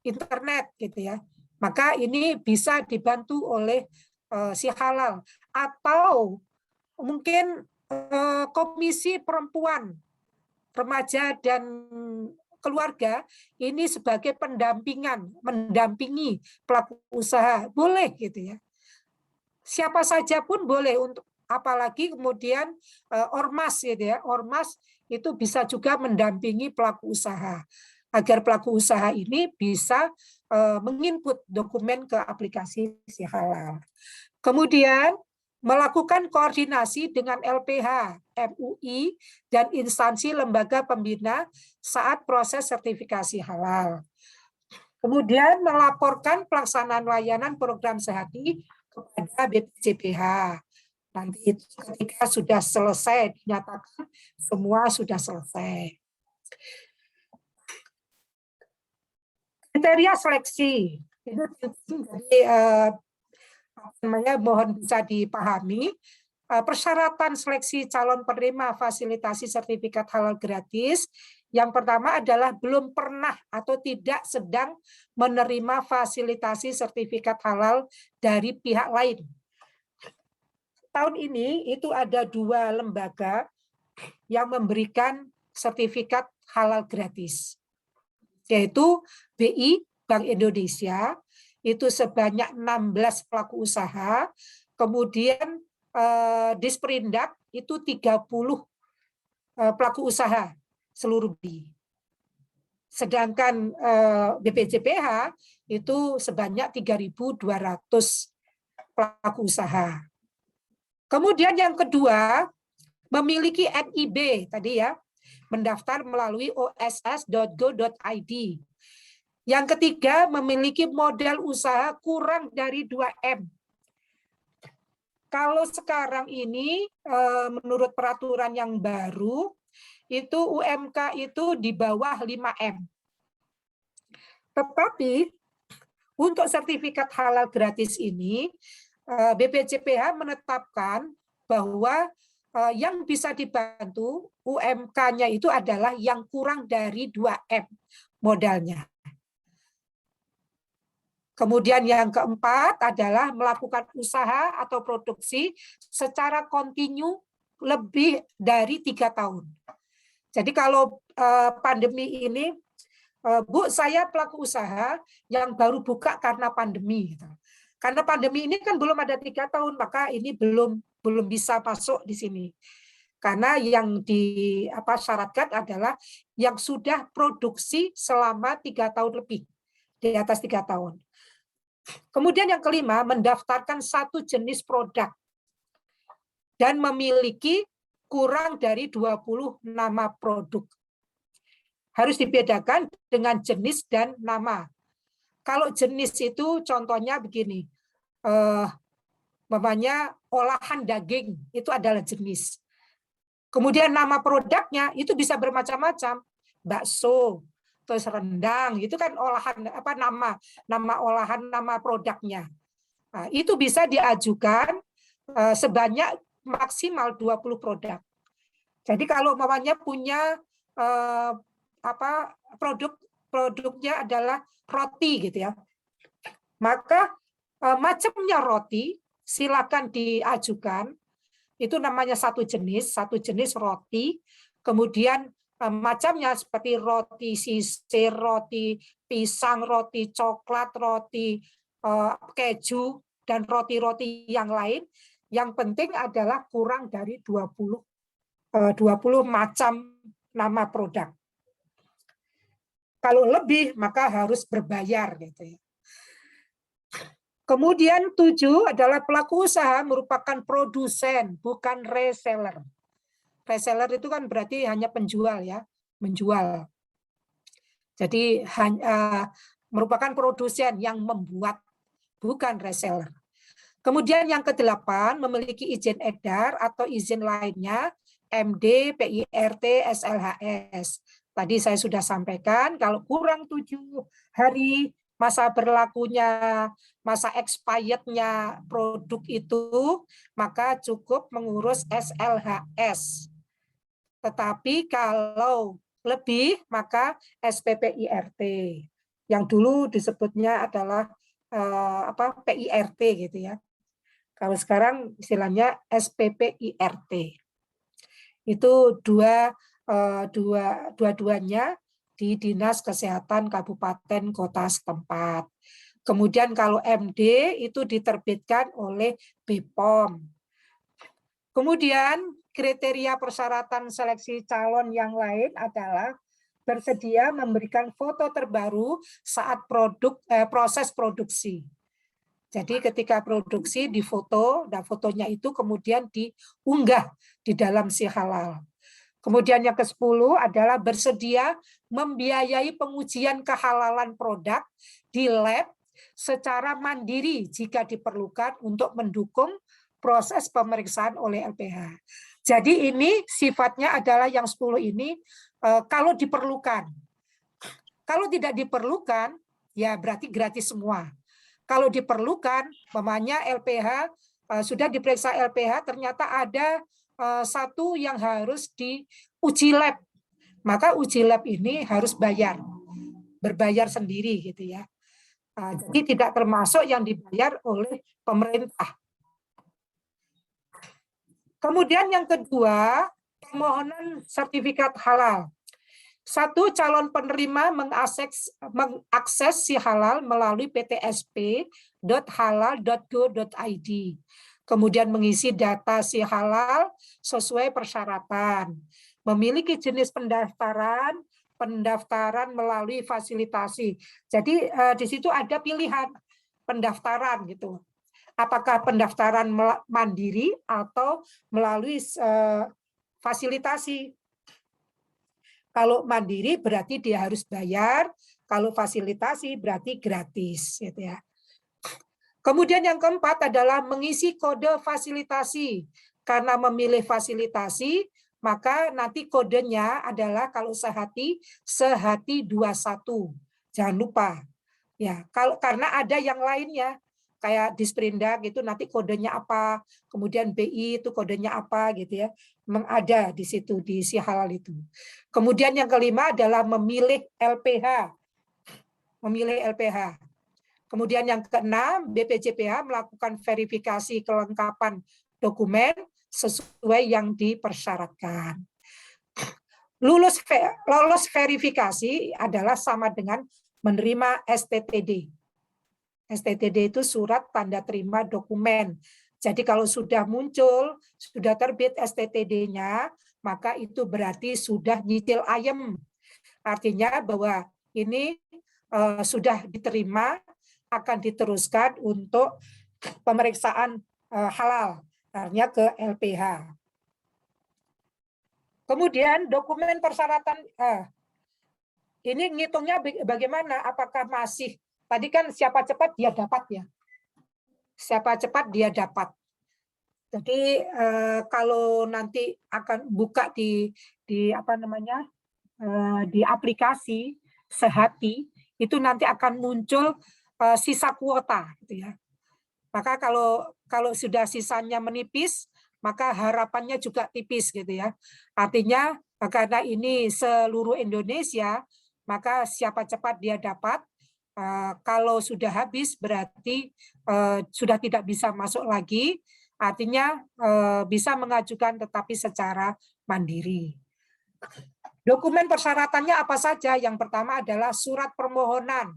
internet gitu ya. Maka ini bisa dibantu oleh si halal, atau mungkin Komisi Perempuan, Remaja dan Keluarga ini sebagai mendampingi pelaku usaha, boleh gitu ya. Siapa saja pun boleh, untuk apalagi kemudian ormas gitu ya. Ormas itu bisa juga mendampingi pelaku usaha agar pelaku usaha ini bisa menginput dokumen ke aplikasi si halal. Kemudian melakukan koordinasi dengan LPH, MUI, dan instansi lembaga pembina saat proses sertifikasi halal. Kemudian melaporkan pelaksanaan layanan program sehati kepada BPJPH. Nanti ketika sudah selesai, dinyatakan semua sudah selesai. Kriteria seleksi. Mohon bisa dipahami, persyaratan seleksi calon penerima fasilitasi sertifikat halal gratis. Yang pertama adalah belum pernah atau tidak sedang menerima fasilitasi sertifikat halal dari pihak lain. tahun ini itu ada 2 lembaga yang memberikan sertifikat halal gratis, yaitu BI, Bank Indonesia, itu sebanyak 16 pelaku usaha, kemudian Disperindak itu 30 pelaku usaha seluruh BI. Sedangkan BPJPH itu sebanyak 3.200 pelaku usaha. Kemudian yang kedua, memiliki NIB tadi ya, mendaftar melalui oss.go.id. Yang ketiga, memiliki modal usaha kurang dari 2M. Kalau sekarang ini, menurut peraturan yang baru, itu UMK itu di bawah 5M. Tetapi, untuk sertifikat halal gratis ini, BPJPH menetapkan bahwa yang bisa dibantu UMK-nya itu adalah yang kurang dari 2M modalnya. Kemudian yang keempat adalah melakukan usaha atau produksi secara kontinu lebih dari 3 tahun. Jadi kalau pandemi ini, Bu, saya pelaku usaha yang baru buka karena pandemi. Karena pandemi ini kan belum ada 3 tahun, maka ini belum bisa masuk di sini. Karena yang disyaratkan adalah yang sudah produksi selama 3 tahun lebih, di atas 3 tahun. Kemudian yang kelima, mendaftarkan 1 jenis produk dan memiliki kurang dari 20 nama produk. Harus dibedakan dengan jenis dan nama. Kalau jenis itu contohnya begini, namanya olahan daging, itu adalah jenis. Kemudian nama produknya itu bisa bermacam-macam, bakso, terus rendang, itu kan olahan nama olahan, nama produknya. Nah, itu bisa diajukan sebanyak maksimal 20 produk. Jadi kalau umpamanya punya produknya adalah roti gitu ya, maka macamnya roti silakan diajukan. Itu namanya satu jenis roti. Kemudian macamnya seperti roti sisir, roti pisang, roti coklat, roti keju, dan roti-roti yang lain. Yang penting adalah kurang dari 20 macam nama produk. Kalau lebih maka harus berbayar gitu ya. Kemudian 7 adalah pelaku usaha merupakan produsen, bukan reseller. Reseller itu kan berarti hanya penjual ya, menjual. Jadi merupakan produsen yang membuat, bukan reseller. Kemudian yang ke-8, memiliki izin edar atau izin lainnya, MD, PIRT, SLHS. Tadi saya sudah sampaikan, kalau kurang 7 hari masa berlakunya, masa expirednya produk itu, maka cukup mengurus SLHS. Tetapi kalau lebih, maka SPPIRT. Yang dulu disebutnya adalah PIRT gitu ya. Kalau sekarang istilahnya SPPIRT. Itu dua-duanya di Dinas Kesehatan Kabupaten Kota setempat. Kemudian kalau MD itu diterbitkan oleh BPOM. Kemudian kriteria persyaratan seleksi calon yang lain adalah bersedia memberikan foto terbaru saat proses produksi. Jadi ketika produksi difoto, dan fotonya itu kemudian diunggah di dalam Si Halal. Kemudian yang ke-10 adalah bersedia membiayai pengujian kehalalan produk di lab secara mandiri jika diperlukan untuk mendukung proses pemeriksaan oleh LPH. Jadi ini sifatnya adalah yang 10 ini kalau diperlukan. Kalau tidak diperlukan, ya berarti gratis semua. Kalau diperlukan, namanya LPH, sudah diperiksa LPH, ternyata ada satu yang harus diuji lab. Maka uji lab ini harus berbayar sendiri gitu ya. Jadi tidak termasuk yang dibayar oleh pemerintah. Kemudian yang kedua, permohonan sertifikat halal. Satu, calon penerima mengakses si halal melalui ptsp.halal.go.id. Kemudian mengisi data si halal sesuai persyaratan. Memiliki jenis pendaftaran melalui fasilitasi. Jadi di situ ada pilihan pendaftaran gitu. Apakah pendaftaran mandiri atau melalui fasilitasi. Kalau mandiri berarti dia harus bayar, kalau fasilitasi berarti gratis, gitu ya. Kemudian yang keempat adalah mengisi kode fasilitasi. Karena memilih fasilitasi, maka nanti kodenya adalah kalau sehati 21. Jangan lupa. Ya, karena ada yang lainnya. Kayak Disperindak itu nanti kodenya apa, kemudian BI itu kodenya apa gitu ya. Ada di situ di si halal itu. Kemudian yang kelima adalah memilih LPH. Memilih LPH. Kemudian yang keenam, BPJPH melakukan verifikasi kelengkapan dokumen sesuai yang dipersyaratkan. Lolos verifikasi adalah sama dengan menerima STTD. STTD itu surat tanda terima dokumen. Jadi kalau sudah muncul, sudah terbit STTD-nya, maka itu berarti sudah nyicil ayam. Artinya bahwa ini sudah diterima, akan diteruskan untuk pemeriksaan halal, artinya ke LPH. Kemudian dokumen persyaratan, ini ngitungnya bagaimana? Apakah masih tadi kan siapa cepat dia dapat ya. Siapa cepat dia dapat. Jadi kalau nanti akan buka di apa namanya di aplikasi Sehati itu nanti akan muncul sisa kuota, gitu ya. Maka kalau sudah sisanya menipis, maka harapannya juga tipis, gitu ya. Artinya karena ini seluruh Indonesia, maka siapa cepat dia dapat. Kalau sudah habis berarti sudah tidak bisa masuk lagi, artinya bisa mengajukan tetapi secara mandiri. Dokumen persyaratannya apa saja? Yang pertama adalah surat permohonan.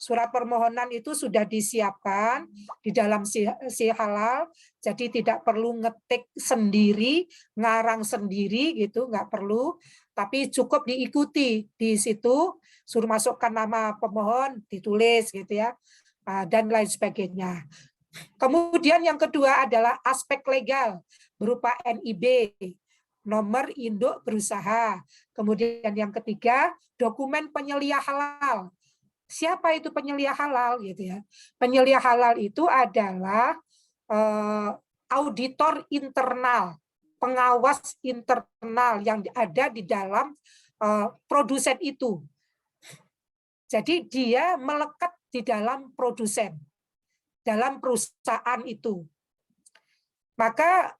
Surat permohonan itu sudah disiapkan di dalam si halal, jadi tidak perlu ngetik sendiri, ngarang sendiri gitu, nggak perlu, tapi cukup diikuti di situ, suruh masukkan nama pemohon, ditulis gitu ya, dan lain sebagainya. Kemudian yang kedua adalah aspek legal berupa NIB, nomor induk berusaha. Kemudian yang ketiga, dokumen penyelia halal. Siapa itu penyelia halal gitu ya? Penyelia halal itu adalah auditor internal, pengawas internal yang ada di dalam produsen itu. Jadi dia melekat di dalam produsen, dalam perusahaan itu. Maka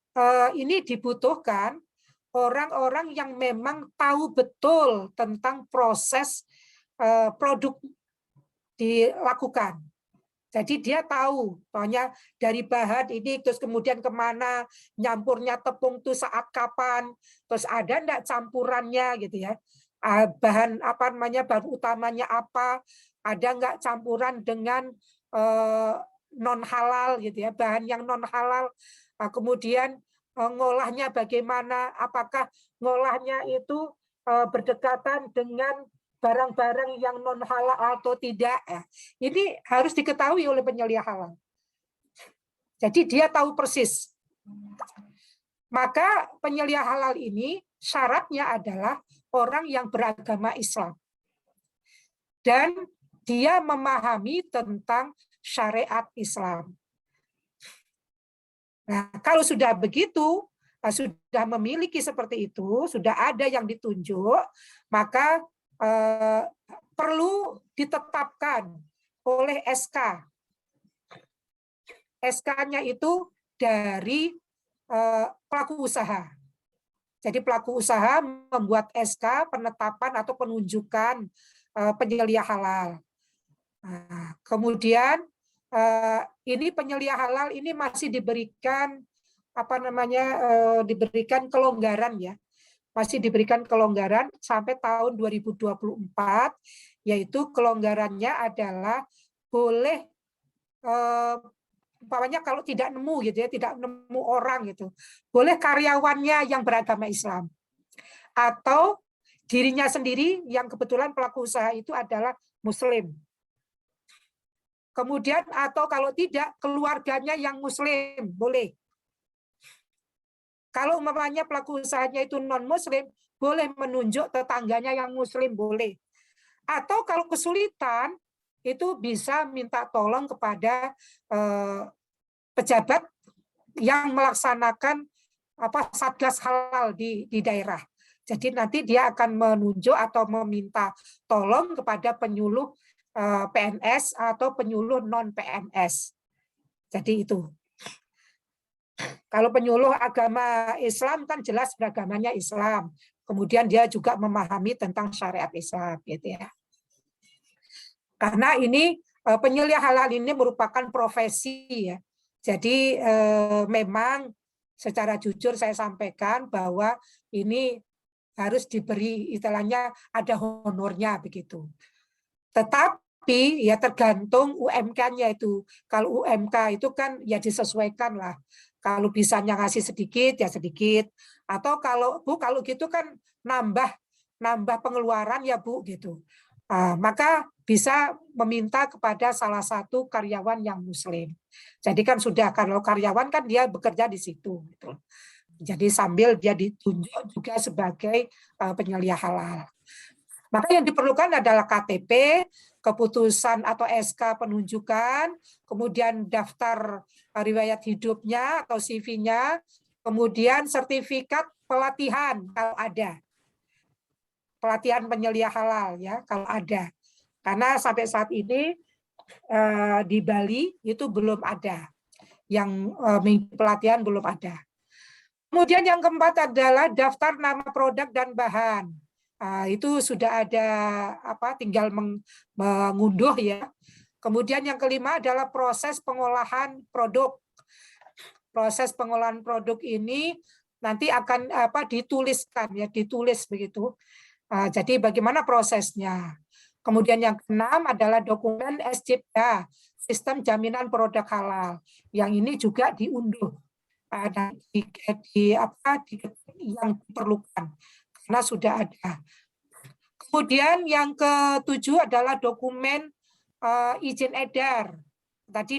ini dibutuhkan orang-orang yang memang tahu betul tentang proses produk dilakukan. Jadi dia tahu, pokoknya dari bahan ini, terus kemudian kemana, nyampurnya tepung itu saat kapan, terus ada enggak campurannya gitu ya. Bahan apa namanya, bahan utamanya apa, ada enggak campuran dengan non halal gitu ya, bahan yang non halal. Kemudian ngolahnya bagaimana, apakah ngolahnya itu berdekatan dengan barang-barang yang non halal atau tidak. Ini harus diketahui oleh penyelia halal. Jadi dia tahu persis. Maka penyelia halal ini syaratnya adalah orang yang beragama Islam. Dan dia memahami tentang syariat Islam. Nah, kalau sudah begitu, sudah memiliki seperti itu, sudah ada yang ditunjuk, maka perlu ditetapkan oleh SK. SK-nya itu dari pelaku usaha. Jadi pelaku usaha membuat SK penetapan atau penunjukan penyelia halal. Kemudian ini penyelia halal ini masih diberikan diberikan kelonggaran ya. Masih diberikan kelonggaran sampai tahun 2024, yaitu kelonggarannya adalah boleh umpamanya kalau tidak nemu gitu ya, tidak nemu orang gitu, boleh karyawannya yang beragama Islam atau dirinya sendiri yang kebetulan pelaku usaha itu adalah Muslim. Kemudian atau kalau tidak keluarganya yang Muslim boleh. Kalau umpamanya pelaku usahanya itu non-Muslim, boleh menunjuk tetangganya yang Muslim boleh. Atau kalau kesulitan itu bisa minta tolong kepada pejabat yang melaksanakan satgas halal di daerah. Jadi nanti dia akan menunjuk atau meminta tolong kepada penyuluh PNS atau penyuluh non PNS. Jadi itu. Kalau penyuluh agama Islam kan jelas beragamanya Islam. Kemudian dia juga memahami tentang syariat Islam, gitu ya. Karena ini penyuluh halal ini merupakan profesi ya. Jadi memang secara jujur saya sampaikan bahwa ini harus diberi istilahnya ada honornya begitu. Tetapi ya tergantung UMK-nya itu. Kalau UMK itu kan ya disesuaikan lah. Kalau bisanya ngasih sedikit ya sedikit. Atau kalau Bu kalau gitu kan nambah pengeluaran ya Bu gitu. Maka bisa meminta kepada salah satu karyawan yang Muslim. Jadi kan sudah kalau karyawan kan dia bekerja di situ. Gitu. Jadi sambil dia ditunjuk juga sebagai penyelia halal. Maka yang diperlukan adalah KTP, keputusan atau SK penunjukan, kemudian daftar riwayat hidupnya atau CV-nya, kemudian sertifikat pelatihan kalau ada. Pelatihan penyelia halal ya kalau ada. Karena sampai saat ini di Bali itu belum ada. Yang pelatihan belum ada. Kemudian yang keempat adalah daftar nama produk dan bahan. Itu sudah ada tinggal mengunduh ya. Kemudian yang kelima adalah proses pengolahan produk. Proses pengolahan produk ini nanti akan dituliskan ya, ditulis begitu. Jadi bagaimana prosesnya? Kemudian yang keenam adalah dokumen SJPH, Sistem Jaminan Produk Halal. Yang ini juga diunduh yang diperlukan karena sudah ada. Kemudian yang ketujuh adalah dokumen izin edar. Tadi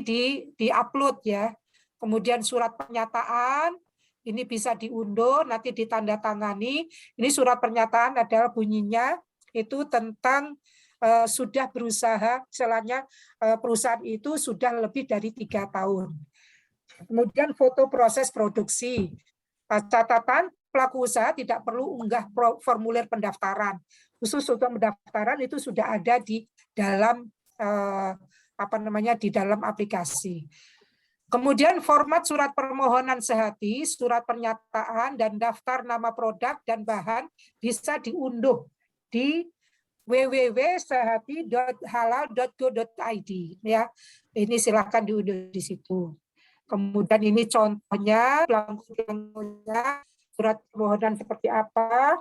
di-upload ya. Kemudian surat pernyataan ini bisa diunduh, nanti ditandatangani. Ini surat pernyataan adalah bunyinya itu tentang sudah berusaha, misalnya perusahaan itu sudah lebih dari 3 tahun. Kemudian foto proses produksi. Catatan pelaku usaha tidak perlu unggah formulir pendaftaran. Khusus untuk pendaftaran itu sudah ada di dalam di dalam aplikasi. Kemudian format surat permohonan sehati, surat pernyataan, dan daftar nama produk dan bahan bisa diunduh di www.sehati.halal.go.id ya. Ini silakan diunduh di situ. Kemudian ini contohnya, belangko-belangkonya, surat permohonan seperti apa.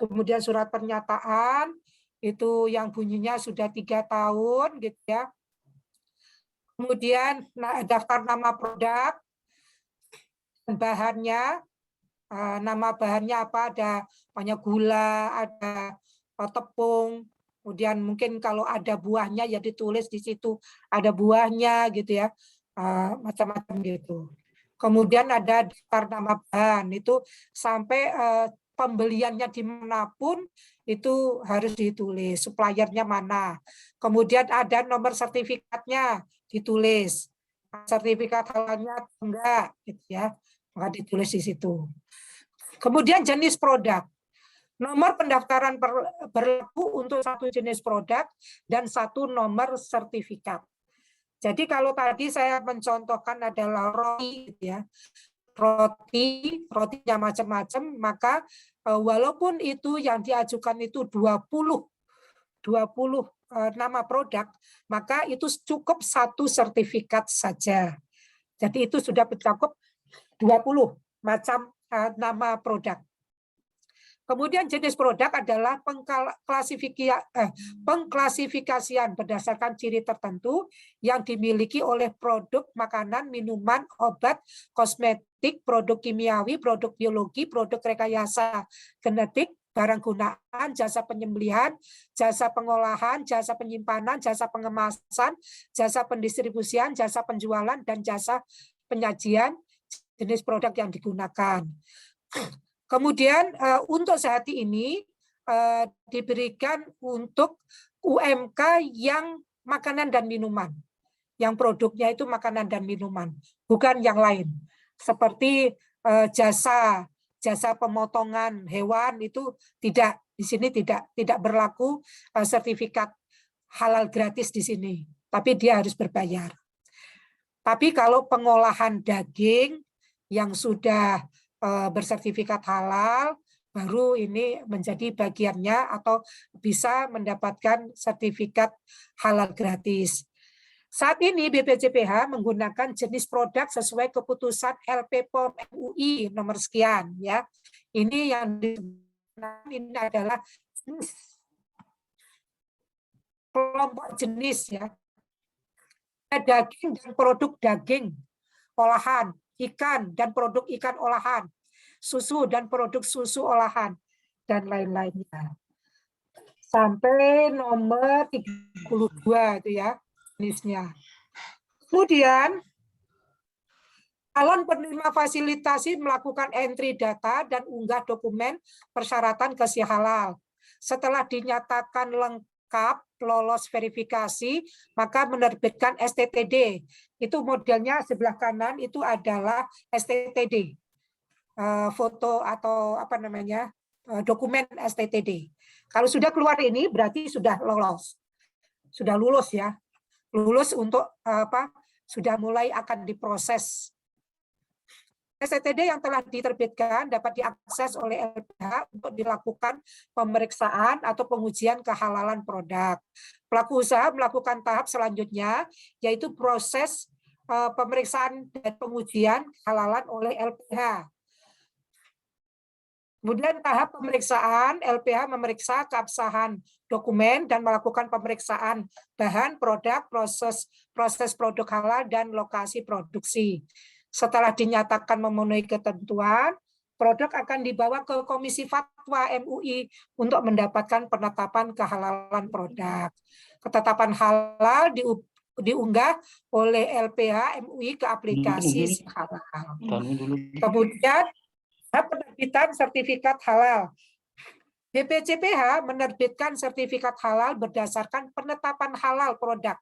Kemudian surat pernyataan itu yang bunyinya sudah 3 tahun gitu ya. Kemudian daftar nama produk, bahannya, nama bahannya apa, ada banyak gula, ada tepung, kemudian mungkin kalau ada buahnya ya ditulis di situ ada buahnya gitu ya, macam-macam gitu. Kemudian ada daftar nama bahan itu sampai pembeliannya dimanapun itu harus ditulis, suppliernya mana. Kemudian ada nomor sertifikatnya ditulis, sertifikat halalnya enggak, gitu ya, maka ditulis di situ. Kemudian jenis produk, nomor pendaftaran berlaku untuk 1 jenis produk dan 1 nomor sertifikat. Jadi kalau tadi saya mencontohkan adalah roti, gitu ya, rotinya macam-macam, maka walaupun itu yang diajukan itu 20 nama produk, maka itu cukup 1 sertifikat saja. Jadi itu sudah mencakup 20 20 macam nama produk. Kemudian jenis produk adalah pengklasifikasian berdasarkan ciri tertentu yang dimiliki oleh produk makanan, minuman, obat, kosmetik, produk kimiawi, produk biologi, produk rekayasa genetik, barang gunaan, jasa penyembelihan, jasa pengolahan, jasa penyimpanan, jasa pengemasan, jasa pendistribusian, jasa penjualan, dan jasa penyajian jenis produk yang digunakan. Kemudian untuk saat ini diberikan untuk UMK yang makanan dan minuman, yang produknya itu makanan dan minuman, bukan yang lain. Seperti jasa pemotongan hewan itu tidak, di sini tidak berlaku sertifikat halal gratis di sini, tapi dia harus berbayar. Tapi kalau pengolahan daging yang sudah bersertifikat halal, baru ini menjadi bagiannya atau bisa mendapatkan sertifikat halal gratis. Saat ini BPJPH menggunakan jenis produk sesuai keputusan LP POM MUI nomor sekian, ya. Ini yang ini adalah kelompok jenis, ya. Daging dan produk daging olahan, ikan dan produk ikan olahan, susu dan produk susu olahan, dan lain-lainnya. Sampai nomor 32 itu ya jenisnya. Kemudian calon penerima fasilitasi melakukan entry data dan unggah dokumen persyaratan kesih halal. Setelah dinyatakan lengkap, lolos verifikasi, maka menerbitkan STTD. Itu modelnya sebelah kanan itu adalah STTD, foto atau apa namanya, dokumen STTD. Kalau sudah keluar ini berarti sudah lolos, sudah lulus ya, lulus untuk apa? Sudah mulai akan diproses. STTD yang telah diterbitkan dapat diakses oleh LPH untuk dilakukan pemeriksaan atau pengujian kehalalan produk. Pelaku usaha melakukan tahap selanjutnya, yaitu proses pemeriksaan dan pengujian kehalalan oleh LPH. Kemudian tahap pemeriksaan, LPH memeriksa keabsahan dokumen dan melakukan pemeriksaan bahan, produk, proses produk halal, dan lokasi produksi. Setelah dinyatakan memenuhi ketentuan, produk akan dibawa ke Komisi Fatwa MUI untuk mendapatkan penetapan kehalalan produk. Ketetapan halal diunggah oleh LPH MUI ke aplikasi halal. Kemudian penerbitan sertifikat halal. BPJPH menerbitkan sertifikat halal berdasarkan penetapan halal produk.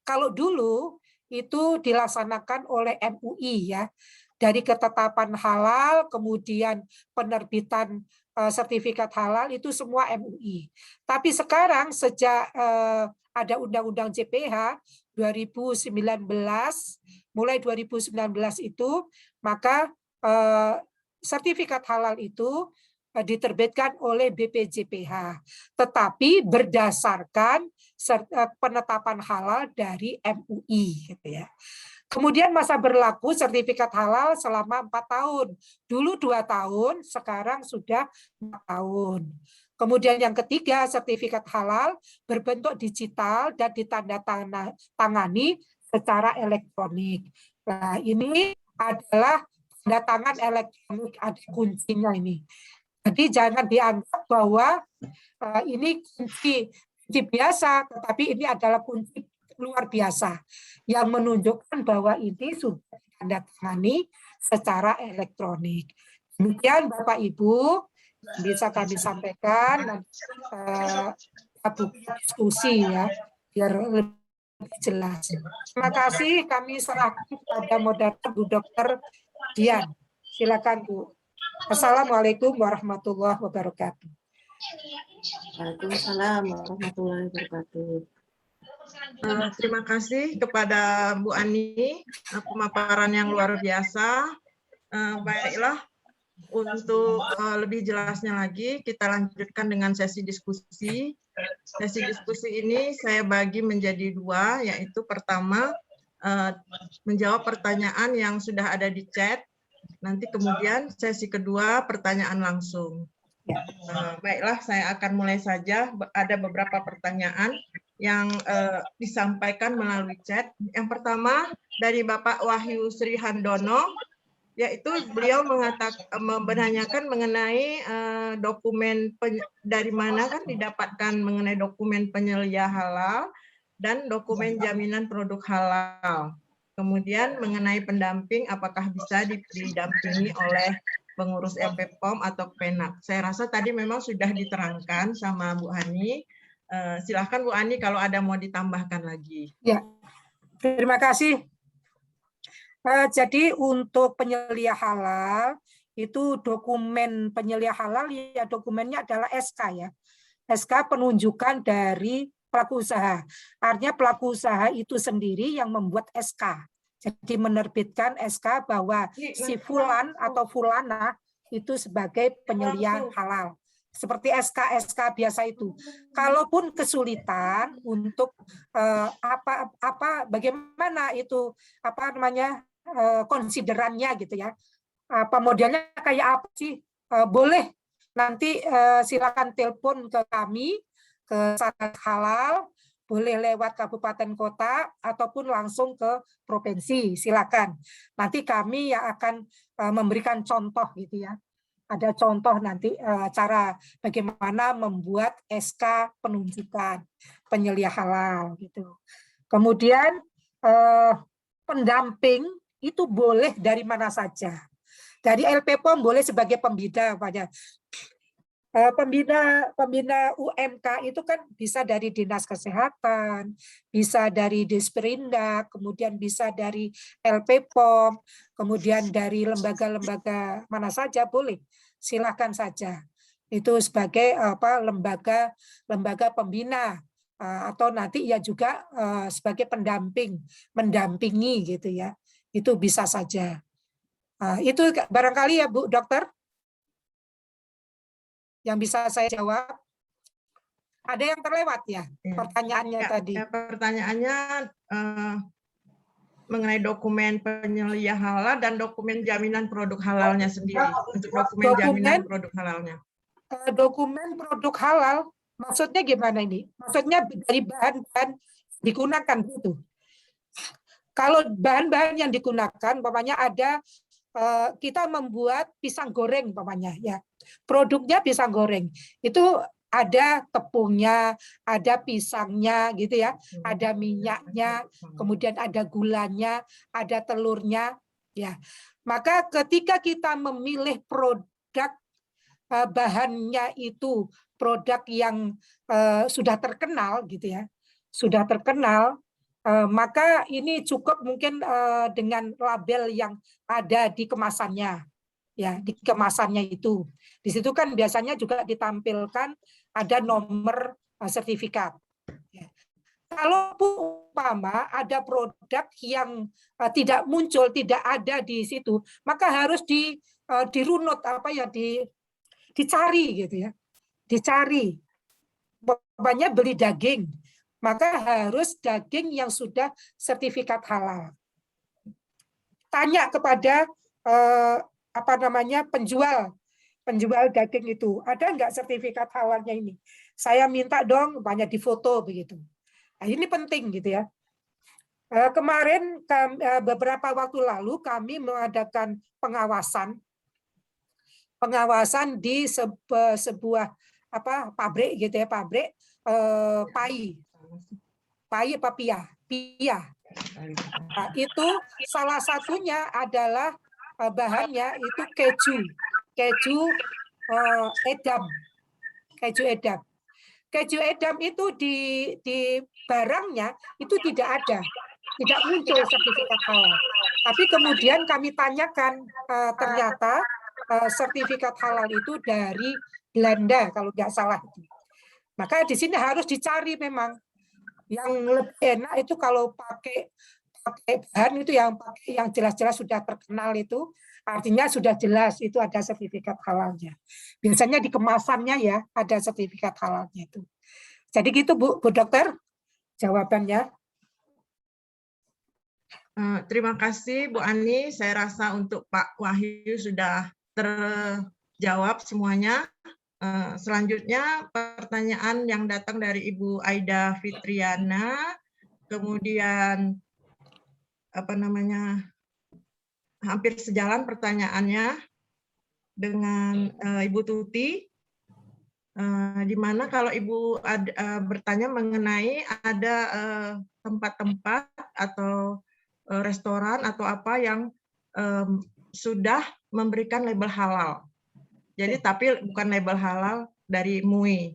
Kalau dulu itu dilaksanakan oleh MUI ya, dari ketetapan halal, kemudian penerbitan sertifikat halal itu semua MUI. Tapi sekarang sejak ada Undang-Undang JPH 2019, mulai 2019 itu, maka sertifikat halal itu diterbitkan oleh BPJPH, tetapi berdasarkan penetapan halal dari MUI, gitu ya. Kemudian masa berlaku sertifikat halal selama 4 tahun. Dulu 2 tahun, sekarang sudah 4 tahun. Kemudian yang ketiga, sertifikat halal berbentuk digital dan ditandatangani secara elektronik. Nah, ini adalah tanda tangan elektronik, ada kuncinya ini. Jadi jangan dianggap bahwa ini kunci biasa, tetapi ini adalah kunci luar biasa yang menunjukkan bahwa ini sudah ditandatangani secara elektronik. Demikian Bapak Ibu bisa kami sampaikan, nanti buka diskusi ya biar lebih jelas. Terima kasih, kami serahkan kepada moderator Bu Dr. Dian. Silakan Bu. Assalamualaikum warahmatullahi wabarakatuh. Waalaikumsalam warahmatullahi wabarakatuh. Terima kasih kepada Bu Ani, pemaparan yang luar biasa. Baiklah, untuk lebih jelasnya lagi, kita lanjutkan dengan sesi diskusi. Sesi diskusi ini saya bagi menjadi 2, yaitu pertama, menjawab pertanyaan yang sudah ada di chat, Nanti kemudian sesi kedua pertanyaan langsung. Baiklah, saya akan mulai saja. Ada beberapa pertanyaan yang disampaikan melalui chat. Yang pertama dari Bapak Wahyu Sri Handono, yaitu beliau menanyakan mengenai dokumen dari mana kan didapatkan mengenai dokumen penyelia halal dan dokumen jaminan produk halal. Kemudian mengenai pendamping, apakah bisa didampingi oleh pengurus LPPOM atau Kemenak. Saya rasa tadi memang sudah diterangkan sama Bu Hani. Silahkan Bu Hani kalau ada mau ditambahkan lagi. Ya, terima kasih. Jadi untuk penyelia halal, itu dokumen penyelia halal, ya dokumennya adalah SK ya. SK penunjukan dari pelaku usaha. Artinya pelaku usaha itu sendiri yang membuat SK. Jadi menerbitkan SK bahwa si fulan atau fulana itu sebagai penyelia halal. Seperti SK biasa itu. Kalaupun kesulitan untuk bagaimana itu konsiderannya gitu ya. Apa modelnya kayak apa sih? Boleh nanti silakan telepon ke kami ke Satgas Halal, boleh lewat kabupaten kota ataupun langsung ke provinsi, silakan. Nanti kami yang akan memberikan contoh gitu ya. Ada contoh nanti cara bagaimana membuat SK penunjukan penyelia halal gitu. Kemudian pendamping itu boleh dari mana saja. Dari LPPOM boleh sebagai pembina pada pembina UMK itu kan bisa dari Dinas Kesehatan, bisa dari Disperindak, kemudian bisa dari LPPOM, kemudian dari lembaga-lembaga mana saja boleh, silakan saja. Itu sebagai lembaga pembina atau nanti ya juga sebagai mendampingi gitu ya. Itu bisa saja. Itu barangkali ya Bu Dokter yang bisa saya jawab. Ada yang terlewat ya pertanyaannya tadi? Pertanyaannya mengenai dokumen penyelia halal dan dokumen jaminan produk halalnya sendiri. Untuk dokumen jaminan produk halalnya. Dokumen produk halal, maksudnya gimana ini? Maksudnya dari bahan-bahan digunakan itu. Kalau bahan-bahan yang digunakan, umpamanya ada kita membuat pisang goreng umpamanya ya. Produknya pisang goreng. Itu ada tepungnya, ada pisangnya gitu ya, ada minyaknya, kemudian ada gulanya, ada telurnya ya. Maka ketika kita memilih produk bahannya itu produk yang sudah terkenal gitu ya. Sudah terkenal, maka ini cukup mungkin dengan label yang ada di kemasannya. Ya, di kemasannya itu. Di situ kan biasanya juga ditampilkan ada nomor sertifikat. Ya. Kalau umpama ada produk yang tidak muncul, tidak ada di situ, maka harus dirunut dicari gitu ya. Dicari. Umpamanya beli daging, maka harus daging yang sudah sertifikat halal. Tanya kepada penjual daging itu, ada nggak sertifikat halalnya ini? Saya minta dong banyak difoto begitu. Nah, ini penting gitu ya. Kemarin beberapa waktu lalu kami mengadakan pengawasan di sebuah pabrik gitu ya, pabrik pia. Nah, itu salah satunya adalah bahannya itu keju edam. Keju edam itu di barangnya itu tidak muncul sertifikat halal. Tapi kemudian kami tanyakan, ternyata sertifikat halal itu dari Belanda kalau nggak salah. Maka di sini harus dicari memang yang lebih enak itu kalau pakai bahan itu yang jelas-jelas sudah terkenal itu, artinya sudah jelas itu ada sertifikat halalnya. Biasanya di kemasannya ya ada sertifikat halalnya itu. Jadi gitu Bu Dokter jawabannya. Terima kasih Bu Ani. Saya rasa untuk Pak Wahyu sudah terjawab semuanya. Selanjutnya pertanyaan yang datang dari Ibu Aida Fitriana, kemudian hampir sejalan pertanyaannya dengan Ibu Tuti, di mana kalau Ibu bertanya mengenai ada tempat-tempat atau restoran atau apa yang sudah memberikan label halal. Jadi tapi bukan label halal dari MUI.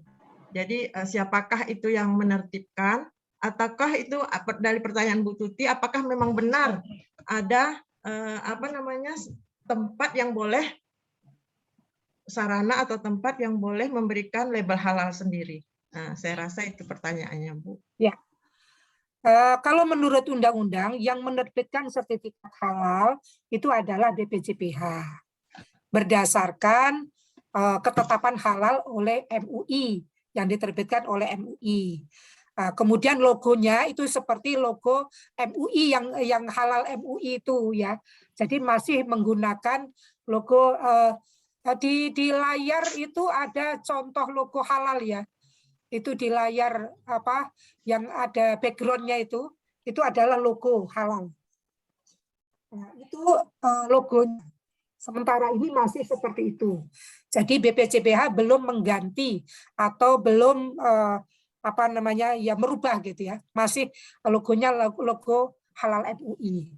Jadi siapakah itu yang menertibkan? Ataukah itu dari pertanyaan Bu Tuti, apakah memang benar ada tempat yang boleh, sarana atau tempat yang boleh memberikan label halal sendiri? Nah, saya rasa itu pertanyaannya, Bu. Ya. Kalau menurut undang-undang yang menerbitkan sertifikat halal itu adalah BPJPH berdasarkan ketetapan halal oleh MUI yang diterbitkan oleh MUI. Kemudian logonya itu seperti logo MUI yang halal MUI itu ya. Jadi masih menggunakan logo di layar itu ada contoh logo halal ya. Itu di layar yang ada backgroundnya itu adalah logo halal. Nah, itu logonya. Sementara ini masih seperti itu. Jadi BPJPH belum mengganti atau belum merubah gitu ya. Masih logonya logo halal MUI.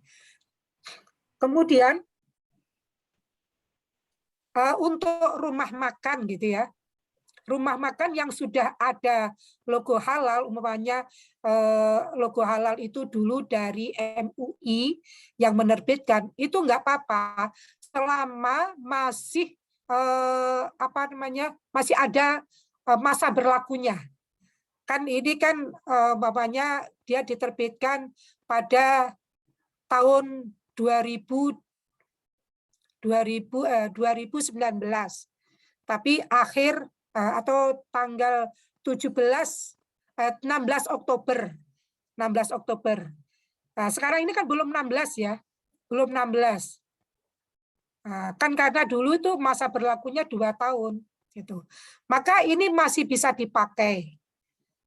Kemudian untuk rumah makan gitu ya. Rumah makan yang sudah ada logo halal, umpamanya logo halal itu dulu dari MUI yang menerbitkan, itu enggak apa-apa selama masih masih ada masa berlakunya. Kan ini kan dia diterbitkan pada tahun 2019. Tapi akhir atau tanggal 16 Oktober. Nah, sekarang ini kan belum 16 ya. Belum 16. Kan karena dulu itu masa berlakunya 2 tahun gitu. Maka ini masih bisa dipakai.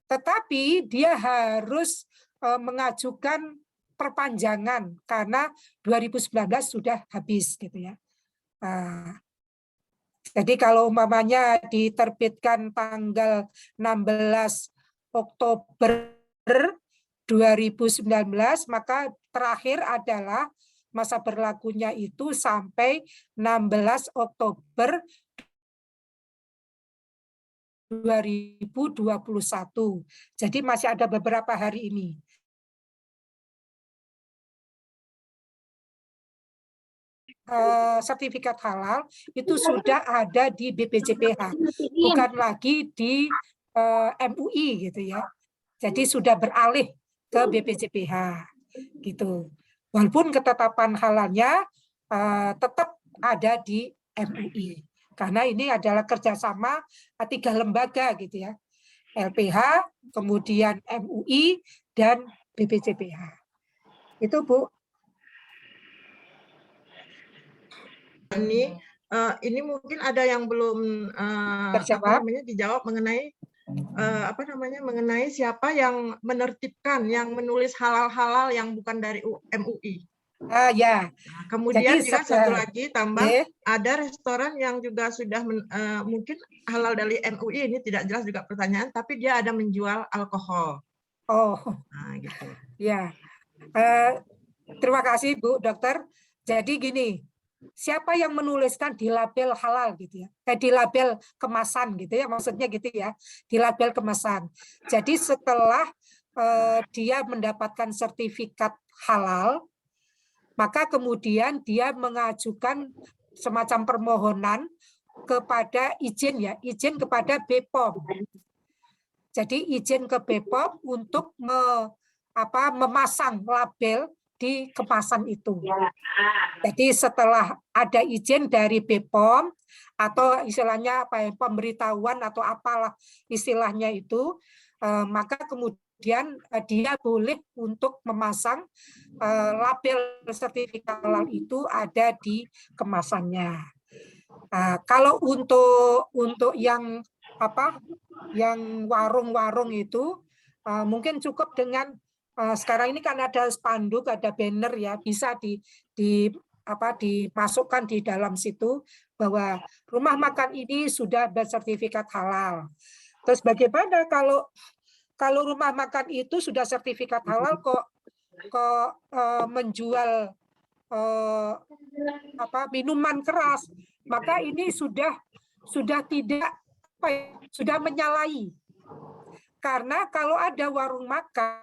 Tetapi dia harus mengajukan perpanjangan karena 2019 sudah habis gitu ya. Jadi kalau umpamanya diterbitkan tanggal 16 Oktober 2019, maka terakhir adalah masa berlakunya itu sampai 16 Oktober 2021. Jadi masih ada beberapa hari ini. Sertifikat halal itu sudah ada di BPJPH, bukan lagi di MUI gitu ya. Jadi sudah beralih ke BPJPH gitu. Walaupun ketetapan halalnya tetap ada di MUI, karena ini adalah kerjasama 3 lembaga gitu ya, LPH, kemudian MUI dan BPJPH. Itu Bu. Ini mungkin ada yang belum dijawab mengenai mengenai siapa yang menertibkan, yang menulis halal-halal yang bukan dari MUI. Ya. Nah, kemudian jadi, juga satu lagi tambah, ada restoran yang juga sudah mungkin halal dari MUI, ini tidak jelas juga pertanyaan, tapi dia ada menjual alkohol. Oh, nah, gitu. Ya. Terima kasih Bu Dokter. Jadi gini. Siapa yang menuliskan di label halal gitu ya, di label kemasan gitu ya, maksudnya gitu ya, di label kemasan. Jadi setelah dia mendapatkan sertifikat halal, maka kemudian dia mengajukan semacam permohonan kepada izin kepada BPOM. Jadi izin ke BPOM untuk memasang label di kemasan itu. Jadi setelah ada izin dari BPOM atau istilahnya pemberitahuan atau apalah istilahnya itu, maka kemudian kemudian dia boleh untuk memasang label sertifikat halal itu ada di kemasannya. Kalau untuk yang yang warung-warung itu mungkin cukup dengan sekarang ini kan ada spanduk, ada banner ya, bisa dimasukkan di dalam situ bahwa rumah makan ini sudah bersertifikat halal. Terus bagaimana kalau rumah makan itu sudah sertifikat halal kok menjual minuman keras, maka ini sudah tidak sudah menyalahi. Karena kalau ada warung makan